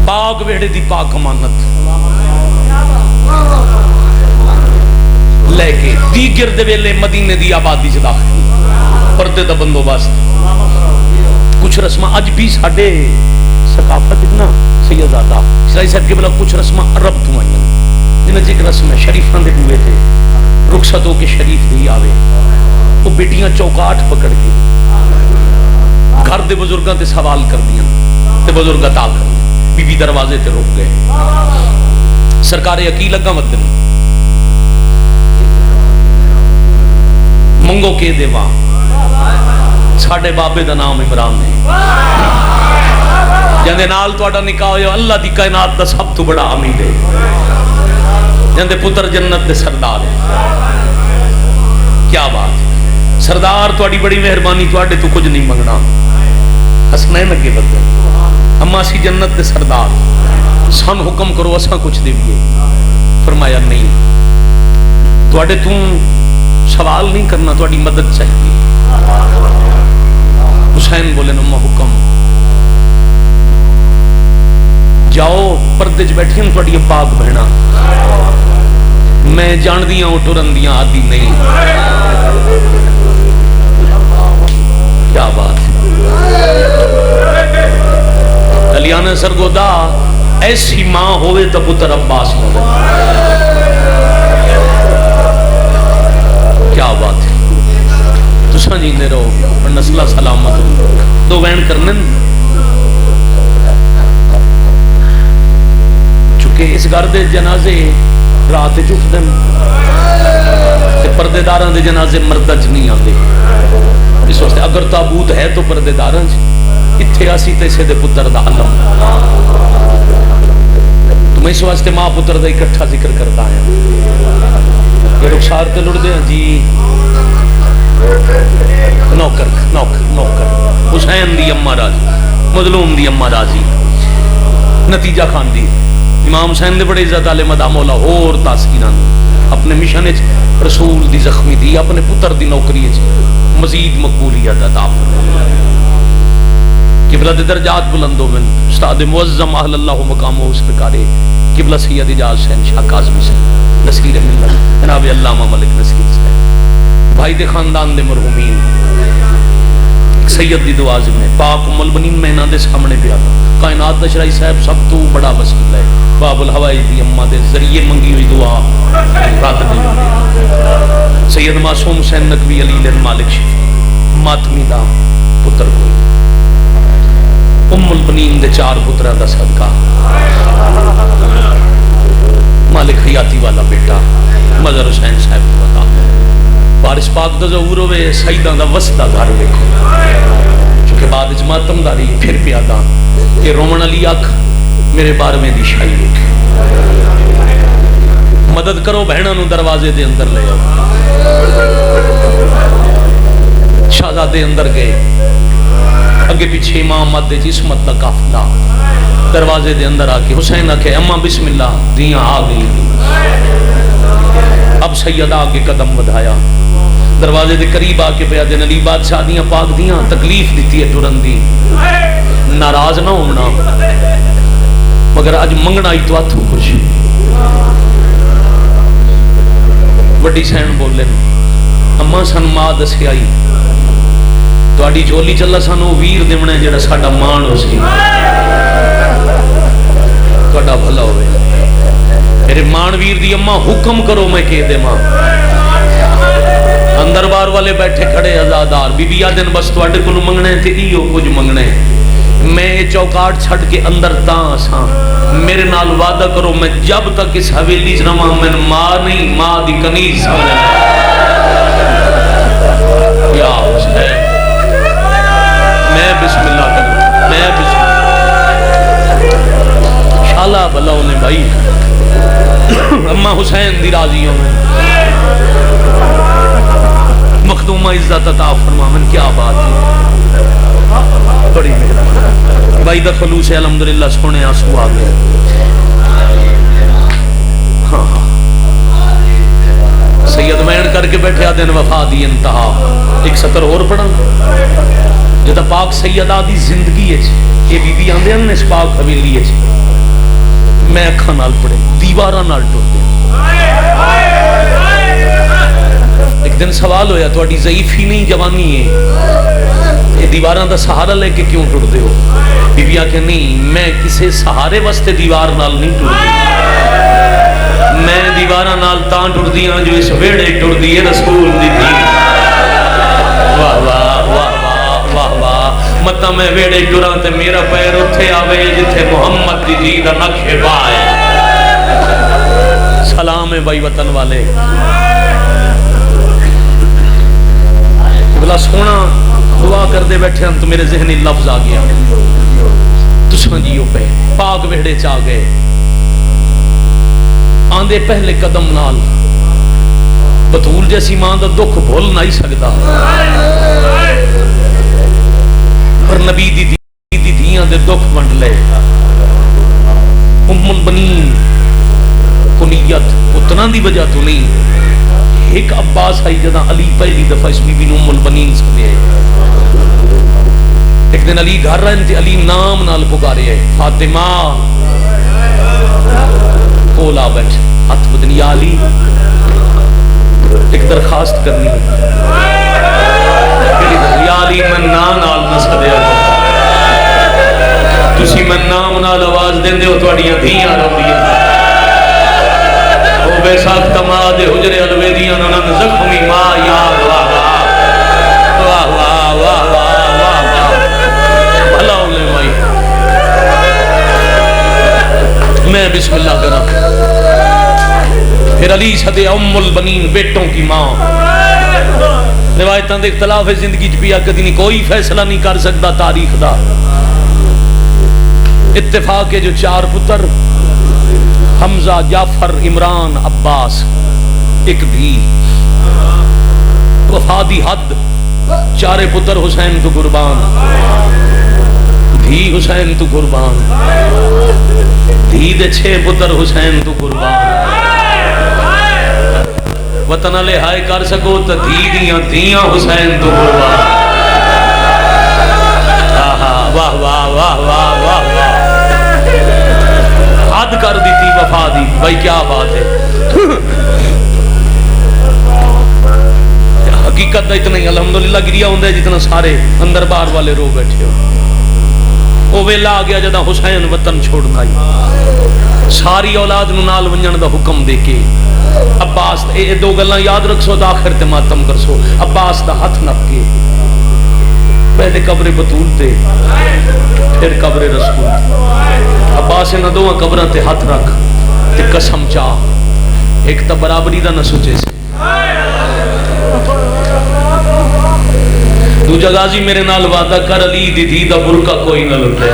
پاک ویڑے دی پاک امانت لے کے دیگر دے ویلے مدینے دی آبادی سے داخل پردے دا بندوبست کچھ رسمہ اج بھی ساڑھے ثقافت اتنا سیدزادہ شرائی صاحب کے بلا کچھ رسمہ عرب تو آئیں جنہیں جی ایک رسم ہے شریفان دے ہوئے تھے رخصتوں کے شریف دی آوے وہ بیٹیاں چوکاٹ پکڑ کے گھر دے بزرگاں تے سوال کر دیا تے بزرگاں تا کر بی بی دروازے تے رک گئے سرکار عقیل لگا مدن منگو کے دے وہاں ساڑھے بابے دا نام عمران ہے جندے نال تو اڈا نکاح ہویا اللہ دی کائنات دا سب تو بڑا امید ہے جندے پتر جنت دے سردار ہے کیا بات ہے سردار تو اڈی بڑی مہربانی تو اڈے تو کچھ نہیں منگنا حسنین اگے بدے اما سی جنت دے سردار سان حکم کرو اساں کچھ دے بھی فرمایا نہیں تو اڈے تم سوال نہیں کرنا تو اڈی مدد چاہیے حسین بولے نما حکم جاؤ پردے چ بیٹھی ہوں تھوڑی پاک بہنا میں جان دیاں اٹھو رندیاں آدھی نہیں کیا بات کلیانہ سرگودا ایسی ماں ہوئے تو پتر عباس ہوئے کیا بات ہے تو سنجیندے رہو اور نسلہ سلامت دو وین کرنے چونکہ اس گھر دے جنازے رات چک دن پردے داراں دے جنازے مردج نہیں آتے اس واسطے اگر تابوت ہے تو پردے داراں اتھے آسی تیسے دے پتر دا علم تو میں اس واسطے ماں پتر دا اکٹھا ذکر کرتا ہے یہ رخسار تے لڑ دے جی نوکر نوکر نوکر حسین دی امہ راضی مظلوم دی امہ راضی نتیجہ خان دی امام حسین دے بڑے عزت والے مدام لاہور تاثیران اپنے مشن رسول دی زخمی دی اپنے پتر دی نوکری مزید مقبولیت عطا قبلہ دے درجات بلندو من استاد معظم اہل اللہ مقامو سرکارے قبلہ سید اجاز حسین شاہ کاظمی سے نصیر ملت جناب علامہ ملک نصیر سے بھائی دے خاندان دے مرحومین سید دی دعاز میں پاک ام البنین میں انہاں دے سامنے پہ آتا کائنات دشرائی صاحب سب تو بڑا وسیل ہے باب الہوائی دی اممہ دے ذریعے منگی ہوئی دعا رات دی سید معصوم حسین نقوی علی لن مالک شفا ماتمی دا پتر کوئی ام البنین دے 4 پترہ دا صدقہ مالک حیاتی والا بیٹا مظہر حسین صاحب کو بتا بارش پاک دا ظہور ہوئے سیدان دا وسطہ گھر دیکھو چونکہ بعد اجماتم داری پھر پیادا کہ رومن علی آکھ میرے بار میں دی شاہی دیکھ مدد کرو بہنہ نو دروازے دے اندر لے شہزادے اندر گئے اگے پیچھے امام مدد جسمت دا کافلہ دروازے دے اندر آکے حسین آکے اماں بسم اللہ دیاں آگئی اب سید آگے قدم بدھایا دروازے دے قریب آکے پیادے نلی بادشاہ دیاں پاک دیاں تکلیف دیتی ہے ٹرن دی ناراض نہ ہونا مگر آج منگنا ہی تو آتھو خوش وڈی سین بولے اما سن ماں دسی آئی تو آڈی جولی چلا سانو ویر دیمنے جڑا ساڑا مان ہو سی تو آڈا بھلا ہوئے میرے مان ویر دی اما حکم کرو میں کہہ دے ماں اندر بار والے بیٹھے کھڑے ازادار بی بی آدن بس تو آڈے کنو منگنے تھے ایو کچھ منگنے میں یہ چوکاٹ چھڑ کے اندر تاں ساں میرے نال وعدہ کرو میں جب تک اس حویلی چ رہواں میں ماں نہیں ماں دی کنیز سمجھنا یا حسین میں بسم اللہ کروں میں بسم اللہ شالا بلاؤ نے بھائی اما حسین دی راضی ہوں میں مخدومہ عزت عطا فرما من کیا بات ہے بڑی مہربانی بھائی دا خلوص ہے الحمدللہ سونے آنسو آ گئے ہاں سید مین کر کے بیٹھے دن وفا دی انتہا ایک سطر اور پڑھا جدا پاک سیدہ دی زندگی ہے یہ بی بی آندے ہیں اس پاک حویلی ہے میں اکھاں نال پڑھے دیواراں نال ٹرتے ایک دن سوال ہویا تہاڈی ضعیفی نہیں جوانی ہے یہ دیواراں دا سہارا لے کے کیوں ٹرتے ہو بی بی آکھے نہیں میں کسے سہارے واسطے دیوار نال نہیں ٹرتی میں دیواراں نال تاں ٹردی ہاں جو اس ویڑے ٹردی ہے رسول دی تھی واہ واہ واہ واہ واہ متا میں ویڑے ٹراں تے میرا پیر اتھے آوے جتھے محمد دی جی دا نقش پائے سلام ہے بھائی وطن والے بلا سونا دعا کر دے بیٹھے ہم تو میرے ذہنی لفظ آ گیا تساں جیو پہ پاک ویڑے چاہ گئے آندے پہلے قدم نال بطول جیسی ماں دا دکھ بھول نہیں سکتا پر نبی دی دھیاں دے دکھ ونڈ لے ام البنین کنیت اتنا دی وجہ تو نہیں ایک عباس آئی جدا علی پہلی دفعہ اس بی بی ام البنین سکتے ہیں ایک دن علی گھر رہن تھے علی نام نال پکارے ہے فاطمہ کولا بیٹھ ہاتھ بدن یا علی ایک درخواست کرنی یا علی میں نام نال نہ سدیا تسی میں نام نال آواز دین دے ہو توڑیاں دھیاں رو دیاں او بے ساکھ تما دے حجرے علوے دیاں ننن زخمی ماں یاد واہ واہ واہ واہ واہ واہ واہ بھلا ہوں لے مائی میں بسم اللہ کرا پھر علی صدی ام البنین بیٹوں کی ماں روایتاں دے اختلاف زندگی جبیا کدی نہیں کوئی فیصلہ نہیں کر سکتا تاریخ دا اتفاق ہے جو چار پتر حمزہ جعفر عمران عباس ایک بھی وفا دی حد چارے پتر حسین تو قربان دھی حسین تو قربان دھی دے 6 پتر حسین تو قربان وطن لے ہائے کر سکو تو دھی دیاں دیاں حسین تو قربان واہ واہ واہ واہ واہ واہ حد کر دی تھی وفا دی بھائی کیا بات ہے حقیقت دا اتنا ہی الحمدللہ گریا ہوندہ ہے جتنا سارے اندر بار والے رو بیٹھے ہو وہ ویلا آ گیا جدا حسین وطن چھوڑنا ہی ساری اولاد نال ونجن دا حکم دے کے عباس اے دو گلاں یاد رکھسو دا آخر تے ماتم کرسو عباس دا ہاتھ نپ کے پہلے قبر بطول تے پھر قبر رسول عباس نے دو قبراں تے ہاتھ رکھ تے قسم چاہ ایک تا برابری دا نہ سوچے سے دو جگازی میرے نال وعدہ کر علی دی دی دا برکہ کوئی نہ لٹے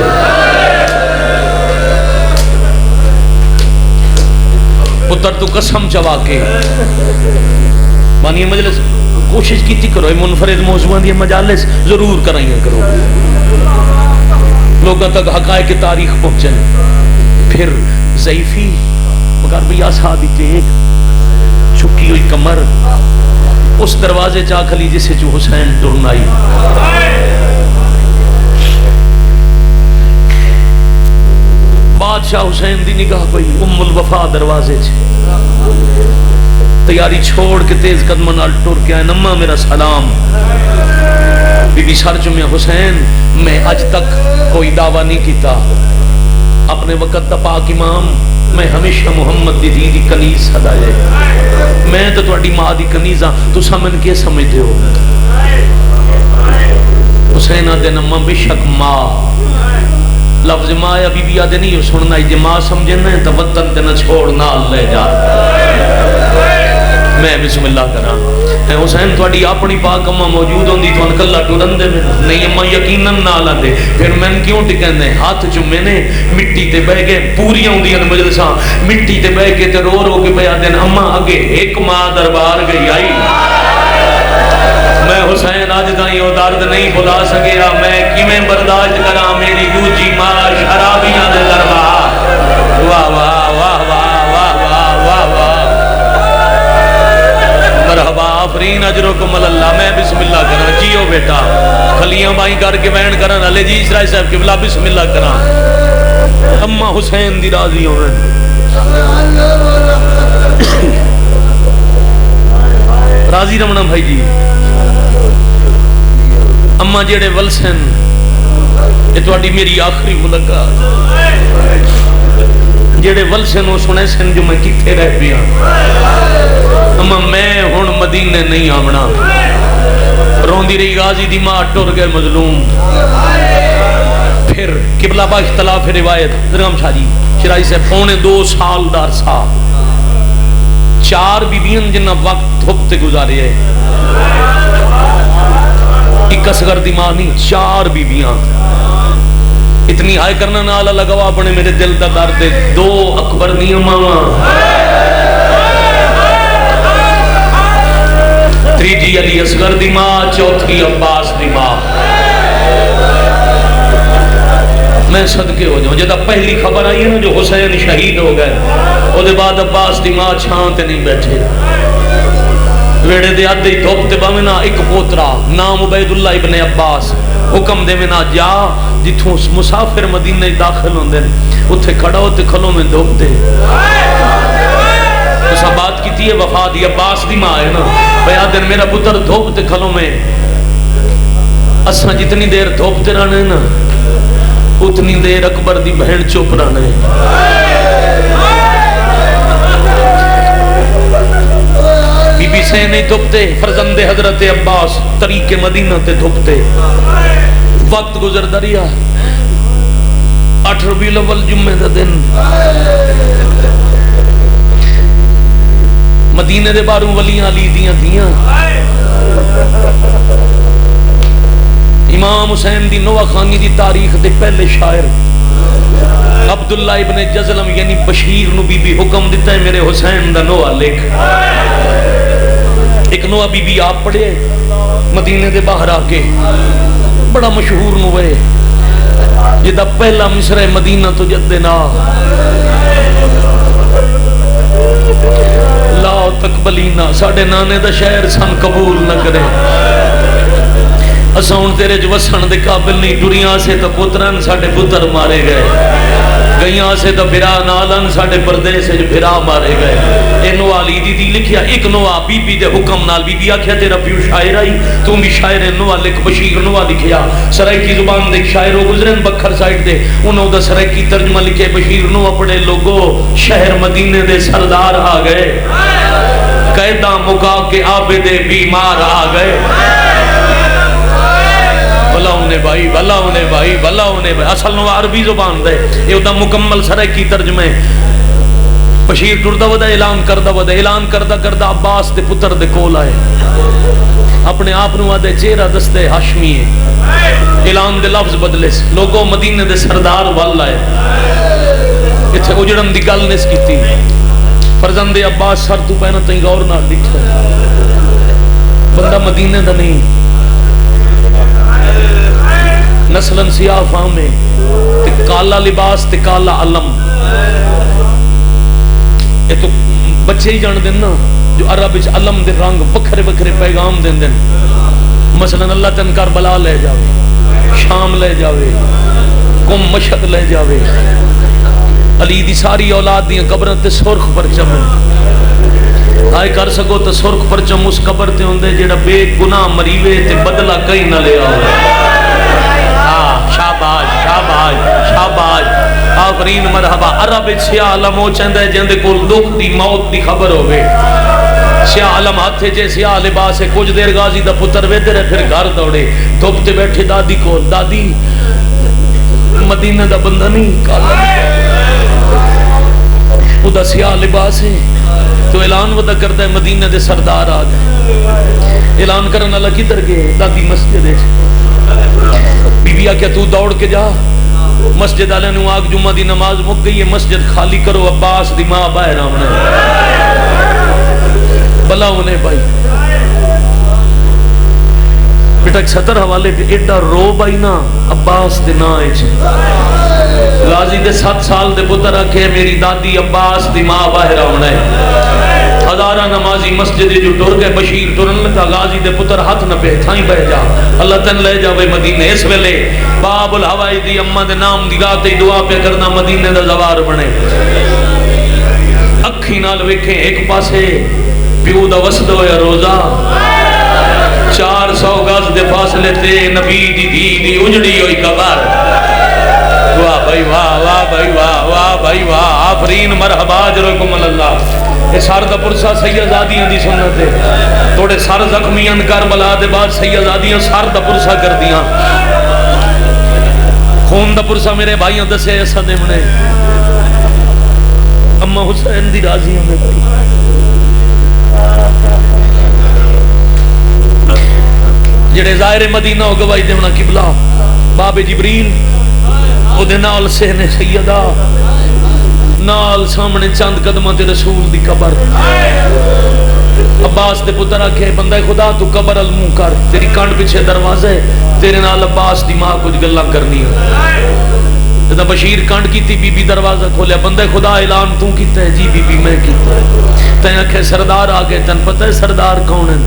پتر تو قسم چوا کے بانی مجلس کوشش کی تھی کرو منفرد موضوعاں دی مجالس ضرور کرائیں کرو لوگوں تک حقائق تاریخ پہنچن پھر ضعیفی مگر بھی آسا دیتے ایک چھکی ہوئی کمر اس دروازے چاہ کھلی جسے جو حسین ڈرنائی بادشاہ حسین دی نگاہ پئی ام الوفا دروازے چھے تیاری چھوڑ کے تیز قدم نال ٹر کے آئے نمہ میرا سلام بی بی سر چمیا حسین میں آج تک کوئی دعویٰ نہیں کیتا اپنے وقت دا پاک امام میں ہمیشہ محمد دی دی کنیز صدا جائے میں تو تواڈی ماں دی کنیزاں تو سمن کے سمجھ دے ہو حسین آدھے نما بے شک ماں لفظ ماں یا بی بی آدھے نہیں سننا جی ماں سمجھنا ہے تو وطن تے نہ چھوڑ نال لے جا. میں بسم اللہ کرا حسین تھوڑی اپنی پاک اماں موجود ہوندی تو کلا ٹرن دے نہیں اماں یقیناً نال آندے پھر میں کیوں ٹکندے ہاتھ چومے نے مٹی تے بہ کے پوری ہوندیاں مجلساں مٹی تے بہ کے تے رو رو کے پیا دین اماں اگے ایک ماں دربار گئی آئی. میں حسین آج تائیں وہ درد نہیں بھلا سکیا میں کیویں برداشت کراں میری دوجی ماں شرابیاں دے دربار. واہ واہ واہ واہ واہ واہ واہ واہ مرحبا آفرین اجرکم اللہ. میں بسم اللہ کرا جیو بیٹا کھلیاں بائیں کر کے بین کرا علی جی اسرائی صاحب کے بلا بسم اللہ کرا اماں حسین دی راضی ہوئے. راضی رمنا بھائی جی اماں جیڑے ولسن یہ تواڈی میری آخری ملاقات جیڑے ولسن وہ سنے سن جو میں کتھے رہ پیا اماں میں ہن مدینے نہیں آمنا. روندی رہی غازی دی ماں ٹر گئے مظلوم. پھر قبلہ با اختلاف روایت درغم شاہ جی شرائی سے 2.5 سال دا عرصہ 4 بیبیاں جنہ وقت دھوپتے گزارے ہے. ایک اصغر دی ماں نہیں 4 بیبیاں اتنی ہائے کرنا نالا لگوا اپنے میرے دل دا درد 2 اکبر نہیں ماما 3 علی اصغر دی ماں 4 عباس دی ماں. میں صدقے ہو جاؤں جدہ پہلی خبر آئی ہے نا جو حسین شہید ہو گئے او دے بعد عباس دی ماں چھانتے نہیں بیٹھے ویڑے دے آدھے دھوپتے باوینا ایک پوترا نام عبید اللہ ابن عباس حکم دے وینا جا جتھوں مسافر مدینہ داخل ہوندے اتھے کھڑا ہوتے کھلوں میں دھوپتے. اس بات کی تھی وفات دی عباس دی ماں ہے نا بیادن میرا پتر دھوپتے کھلوں میں اساں جتنی دیر دھوپتے رہنے نا اتنی دیر اکبر دی بہن چپ رہنے. بی بی سے نہیں دھوپتے فرزند حضرت عباس طریق مدینہ تے دھوپتے. وقت گزر دریا 8 ربیع الاول جمعہ دا دن مدینہ دے باروں ولیاں علی دیاں دیاں امام حسین دی نوہ خانی دی تاریخ دے پہلے شاعر عبداللہ ابن جزلم یعنی بشیر نو بی بی حکم دیتا ہے میرے حسین دا نوہ لکھ. ایک نوہ بی بی آپ پڑھے مدینہ دے باہر آکے بڑا مشہور نوہ جدہ پہلا مصرع مدینہ تو جدنا لا تقبلینا ساڑھے نانے دا شہر سن قبول نہ کرے اساں تیرے جو وسن دے قابل نہیں ٹریاں سے تو پترن ساڑھے پتر مارے گئے گئیاں سے تو بھرا نالن ساڑھے پردے سے جو بھرا مارے گئے. اے نوہ علی دی لکھیا ایک نوہ بی بی دے حکم نال بی بی آکھیا تیرا پیو شاعر آئی تو بھی شاعر نوہ لکھ بشیر نوہ لکھیا سرائکی زبان دے شاعر ہو گزرن بکھر سائٹ دے انہوں دا سرائکی ترجمہ لکھے بشیر نوہ پڑے لوگو شہر مدینے دے سردار آ گئے قیدہ مکا کے عابد بیمار آ گئے. بھلا انہیں بھائی بھلا انہیں بھائی بھلا انہیں بھائی اصل نو عربی زبان دے یہ دا مکمل سرائکی ترجمے. بشیر ٹردہ ودا اعلان کردہ عباس دے پتر دے کول آئے اپنے آپ نو آدھے چہرہ دستے ہاشمی ہے اعلان دے لفظ بدلے لوگوں مدینے دے سردار وال آئے اتھے اجڑن دی گل نس کی تھی فرزند عباس سر تو پہنا تین غور نہ لکھا بندہ مدینے دا نہیں نسلن سیاہ فامے تے کالا لباس تے کالا علم یہ تو بچے ہی جان دن نا جو عرب اچ علم دے رنگ بکھرے بکھرے پیغام دن دن مثلا اللہ تن کربلا لے جاوے شام لے جاوے قم مشہد لے جاوے علی دی ساری اولاد دیاں قبریں تے سرخ پرچم آئے کر سکو تے سرخ پرچم اس قبر تے ہوندے جیڑا بے گناہ مریوے تے بدلہ کئی نہ لے آوے. شاباش شاباش شاباش آفرین مرحبا. عرب سیاہ علم ہو چاہندہ ہے جندے کول دکھ دی موت دی خبر ہوئے سیاہ علم ہاتھے چے سیاہ لباس ہے. کچھ دیر غازی دا پتر ویدے رہے پھر گھر دوڑے دھوپ تے بیٹھے دادی کو دادی مدینہ دا بندہ نہیں کالا او دا سیاہ لباس ہے. تو اعلان ودا کرتا ہے مدینہ دے سردار آ گئے. اعلان کرنا اللہ کدھر گئے؟ دادی مسجد ہے. بی بی آکھیا تو دوڑ کے جا مسجد والے نو آگ جمعہ دی نماز مک گئی ہے مسجد خالی کرو عباس دی ماں باہر آمنے بلا انہیں بھائی بیٹا 76 حوالے پہ ایڈا رو بھائی نا عباس دے نا ایچ غازی دے 7 سال دے پتر رکھے میری دادی عباس دی ماں باہر آمنے ہزارہ نمازی مسجد جو ٹر گئے. بشیر ٹرن لگا غازی دے پتر ہاتھ نہ پہ تھائیں بہ جا اللہ تن لے جاوے مدینے. اس ویلے باب الہوائی دی اماں دے نام دی گاہ تے دعا پہ کرنا مدینے دا زوار بنے. اکھی نال ویکھیں ایک پاسے پیو دا وسد ہویا روزہ 400 گز دے فاصلے تے نبی دی دی اجڑی ہوئی قبر. واہ بھائی واہ واہ بھائی واہ واہ بھائی واہ آفرین مرحبا اجرکم اللہ. یہ سر دا پرسہ سیدادیاں دی سنت ہے. توڑے سر زخمیاں کربلا دے بعد سیدادیاں سر دا پرسہ کر دیاں. خون دا پرسہ میرے بھائیاں دسے ایسا دے منے اماں حسین دی راضی ہمیں بھائی جڑے ظاہر مدینہ ہو گواہی دے منا قبلہ باب جبریل او دے نال سہنے سیدہ نال سامنے چند قدمہ تے رسول دی قبر. عباس دے پتر آکھے بندہ خدا تو قبر المو کر تیری کانڈ پیچھے دروازہ ہے تیرے نال عباس دی ماں کچھ گلہ کرنی ہے. جدہ بشیر کانڈ کی تھی بی بی دروازہ کھولیا بندہ خدا اعلان تو کیتا ہے جی بی بی میں کیتا ہے. تین آکھے سردار آگئے تن پتہ ہے سردار کون ہے؟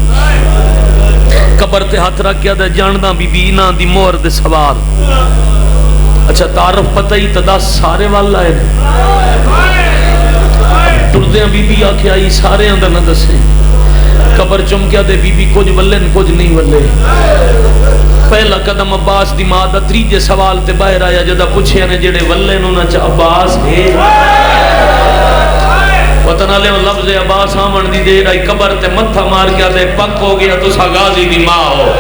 قبر تے ہاتھ رکھ کیا دے جاندہ بی بی نا دی مور دے سوار. اچھا تعارف پتہ ہی تدا سارے والا ہے ٹردیاں بی بی آکھے آئی سارے اندر نہ دسیں. قبر چمکیا دے بی بی کچھ ولن کچھ نہیں ولے. پہلا قدم عباس دی ماں دا تریجے سوال تے باہر آیا جدہ پوچھے نے جڑے ولن انہاں چا عباس ہے وطن علیہ لفظ عباس آمن دی دیر آئی قبر تے متھا مار کیا دے پک ہو گیا تو سا غازی دی ماں ہو.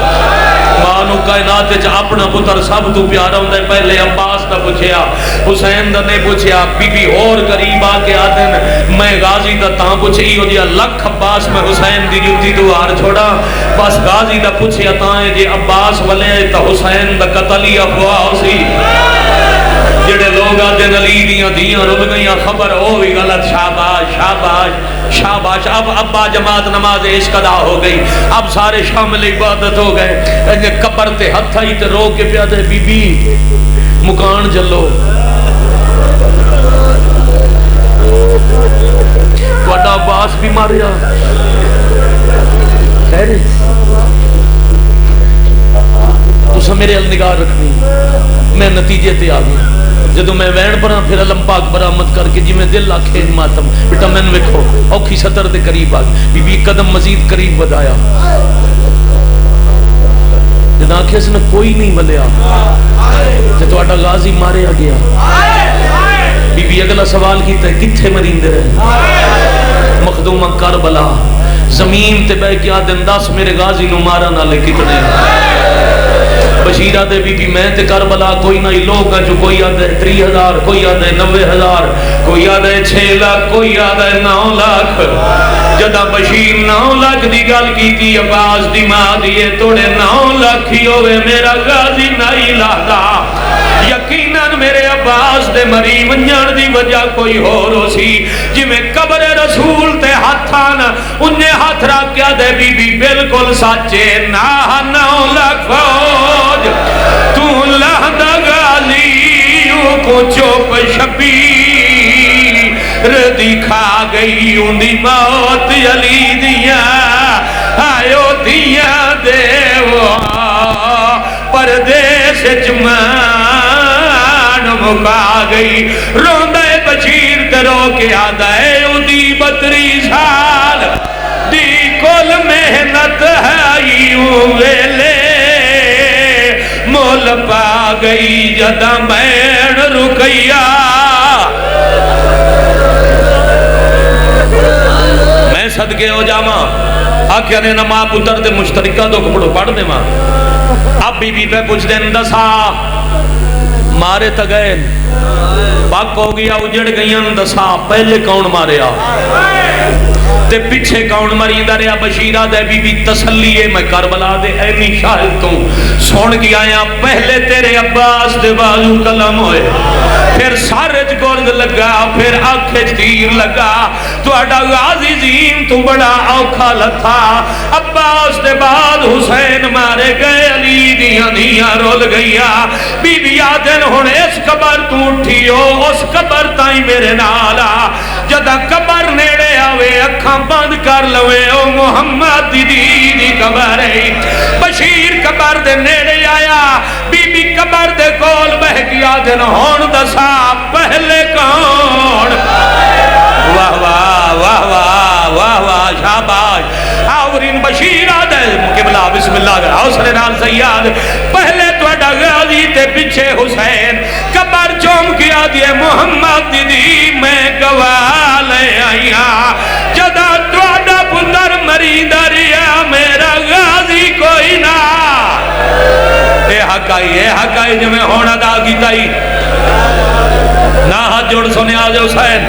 مانو کائنات چا اپنا پتر سب تو پیارا ہوں دے. پہلے عباس دا پوچھیا حسین دا نے پوچھیا بی بی اور قریب آکے آدن میں غازی دا تاں پوچھی ہو جیا لکھ عباس میں حسین دی جوتی تو آر چھوڑا بس غازی دا پوچھیا تاں جی عباس ولے تا حسین دا قتلی افواہ ہو سی. جڑے لوگ آدھے علی دیاں دیاں رب گئیاں خبر ہو بھی غلط. شاباش شاباش شاباش. اب ابا جماعت نماز عشق ادا ہو گئی. اب سارے شامل عبادت ہو گئے. قبر تے ہتھا ہی تے رو کے پیا دے بی بی مکان جلو وڈا عباس بھی ماریا خیر تو میرے ال نگاہ رکھنی. میں نتیجے تے آ گیا جدو میں وین پڑا پھر علم پاک برآمد کر کے جی میں دل آکھے ماتم بیٹا میں نے ویکھو اوکھی 70 دے قریب آ گئی. بی بی قدم مزید قریب بدایا جد آنکھیں سے کوئی نہیں ولیا تے تو اٹا غازی مارے آ گیا. بی بی اگلا سوال کیتا ہے کتھے مریندے رہے؟ مخدومہ کربلا زمین تے بے کیا دن 10 میرے غازی نو مارا نالے کتنے. بشیرہ دے بی بی میں تے کربلا کوئی نہ لوگ جو کوئی آدھے 30,000 کوئی آدھے 90,000 کوئی آدھے 6 لاکھ کوئی آدھے 9 لاکھ. جدہ بشیر 9 لاکھ دی گل کی تھی عباس دی ماں دیئے توڑے 9 لاکھ ہی ہوئے میرا غازی نہیں لاتا. یقیناً میرے عباس دے مری منجان دی وجہ کوئی ہو رو سی جی میں قبر رسول تے ہاتھان انہیں ہاتھ رکھ کیا دے بی بی بالکل سچے. 9 لاکھ فوج تو لہدہ غالیوں کو چوپ شبیر دکھا گئی اندھی موت علی دیا آئیو دیا دیو پردیس جمان مکا گئی. روندے بشیر درو کے آدھائے اندھی 32 سال دی کل محنت ہے یوں ویلے مول پا گئی جدہ مین رکیا. میں صدقے ہو جاما آخیا نے نہ ماں پتر تے مشترکہ دکھ پڑھو پڑھ دے ماں. اب بی بی پہ پوچھ دیں دسا مارے تا گئے پاک ہو گیا اجڑ گئیاں دسا پہلے کون ماریا تے پیچھے کون مریندہ رہا بشیرہ دے بی بی تسلیے میں کربلا دے اینی شاہد تو سون گیا آیا پہلے تیرے عباس دے بازو کلم ہوئے پھر سارج گرد لگا پھر آنکھیں تیر لگا تو اڈا غازی زیم تو بڑا اوکھا لتھا عباس دے بعد حسین مارے گئے علی دیاں دیاں رول گئیا بی بی آدن ہونے اس قبر تو اٹھیو اس قبر تائیں میرے نالا جدہ قبر نیڑے آوے اکھاں بند کر لوے او محمد دی قبر ہے بشیر قبر دے نیڑے آیا بی بی قبر دے کول بہ گیا دن ہون دسا پہلے کون واہ واہ واہ واہ واہ واہ شاباش آورین بشیر آدھے قبلہ بسم اللہ حوصلے نال سیاد پہلے تو اڈا غازی تے پیچھے حسین قبر چوم کیا دیے محمد دی میں گواہ لے آئیا جدہ تو اڈا پندر مرید ریا میرا غازی کوئی نہ اے حقائی جو میں ہونا دا کیتا ہی نہ ہاتھ جوڑ سونے آج حسین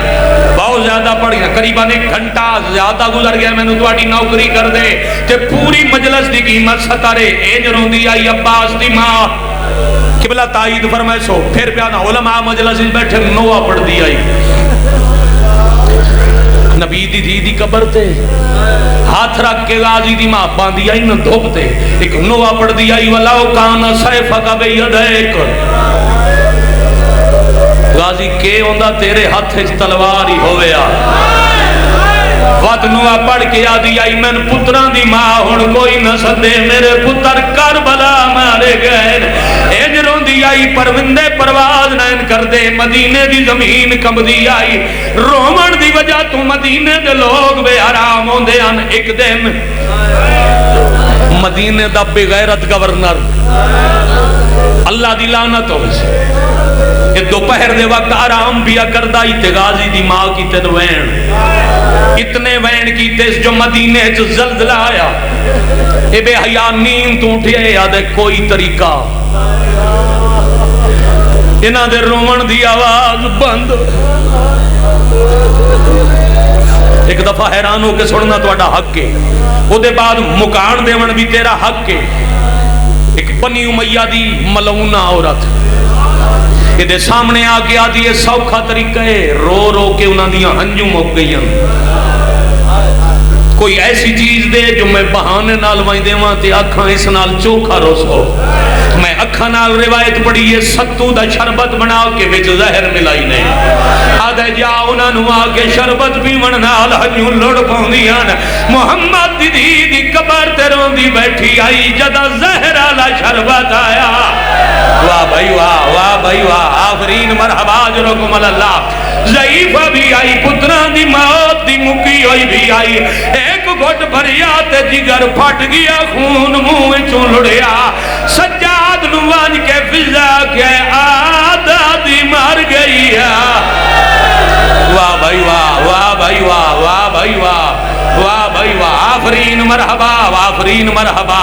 بہت زیادہ پڑھی نا قریباً 1 گھنٹہ زیادہ گزر گیا میں نے تو آٹی نوکری کر دے کہ پوری مجلس دی قیمت ستارے ایج روندی آئی عباس دی ماں قبلہ تائید فرمائے سو پھر پیانا علماء مجلس بیٹھے نوہ پڑھ دی آئی نبی دی قبر تے ہاتھ رکھ کے غازی دی ماں باندھی آئی نہ دھوپتے ایک نوہ پڑھ دی آئی وَلَوْ كَانَ سَيْفَكَ بِيَدَيْكَ غازی کے ہوندہ تیرے ہاتھ تلوار ہی ہویا وقت نوہ پڑھ کے آدھی آئی میں پتران دی ماں ہون کوئی نہ سدے میرے پتر کربلا مارے گئے اجروں دی آئی پروندے پرواز نین کر دے مدینے دی زمین کم دی آئی رومن دی وجہ تو مدینے دے لوگ بے حرام ہوں دے ان ایک دن مدینے دا بے غیرت گورنر اللہ دی لعنت ہو کہ دوپہر دے وقت آرام بیا کردائی تے غازی دی ماں کی تے وین اتنے وین کی تے جو مدینے جو زلزلہ آیا اے بے حیاء نیند تو اٹھے یاد ہے کوئی طریقہ انہاں دے رومن دی آواز بند ایک دفعہ حیران ہو کے سننا تو اڈا حق کے او دے بعد مکان دیون بھی تیرا حق کے ایک بنی امیہ دی ملعونہ عورت یہ دے سامنے آگے آدھی یہ سوکھا طریقہ ہے رو رو کے انہاں دیاں ہنجوں مک گئی ہیں کوئی ایسی چیز دے جو میں بہانے نال وائیں دے وہاں تے اکھاں اس نال چوکھا رو سو میں اکھاں نال روایت پڑھی یہ ستو دا شربت بنا کے بچ زہر ملائی نہیں آدھے جا انہاں نو آگے شربت بھی من نال ہنجوں لڑ پاؤندیاں محمد دی قبر تے روندی بیٹھی آئی جدا زہر آلا شربت آیا واہ بھائی واہ آفرین مرحبا جرکم اللہ ضعیفہ بھی آئی پتران دی موت دی مکی ہوئی بھی آئی ایک گھٹ بھریا تے جگر پھٹ گیا خون منہ چون لڑیا سجاد نوان کے فضا کے آدھا دی مر گئی واہ بھائی واہ آفرین مرحبا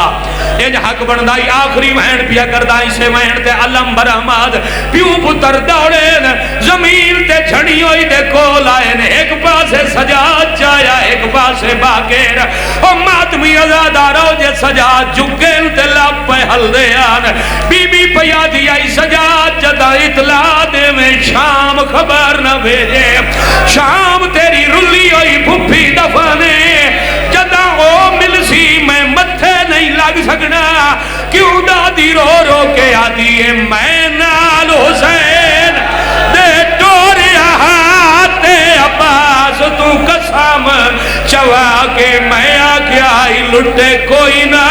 یہ حق بندائی آخری وین پیا کردائی سے وین تے علم برحمد پیوں پتر دوڑین زمین تے چھڑی ہوئی دے کول آئین ایک پاسے سجاد چایا ایک پاسے باکر او ماتمی ازادارو جے سجاد جھکین تے لب پہ حل دیان بی بی پیا دی آئی سجاد جدا اطلاع دے میں شام خبر نہ بھیجے شام تیری رلی ہوئی پھپی دفانے جدا او ملسی میں متھے نہیں لگ سکنا کیوں دادی رو رو کے آدھی ہے میں نال حسین دے ٹوریا ہاتے عباس تو قسم چوا کے میں آگے آئی لٹے کوئی نہ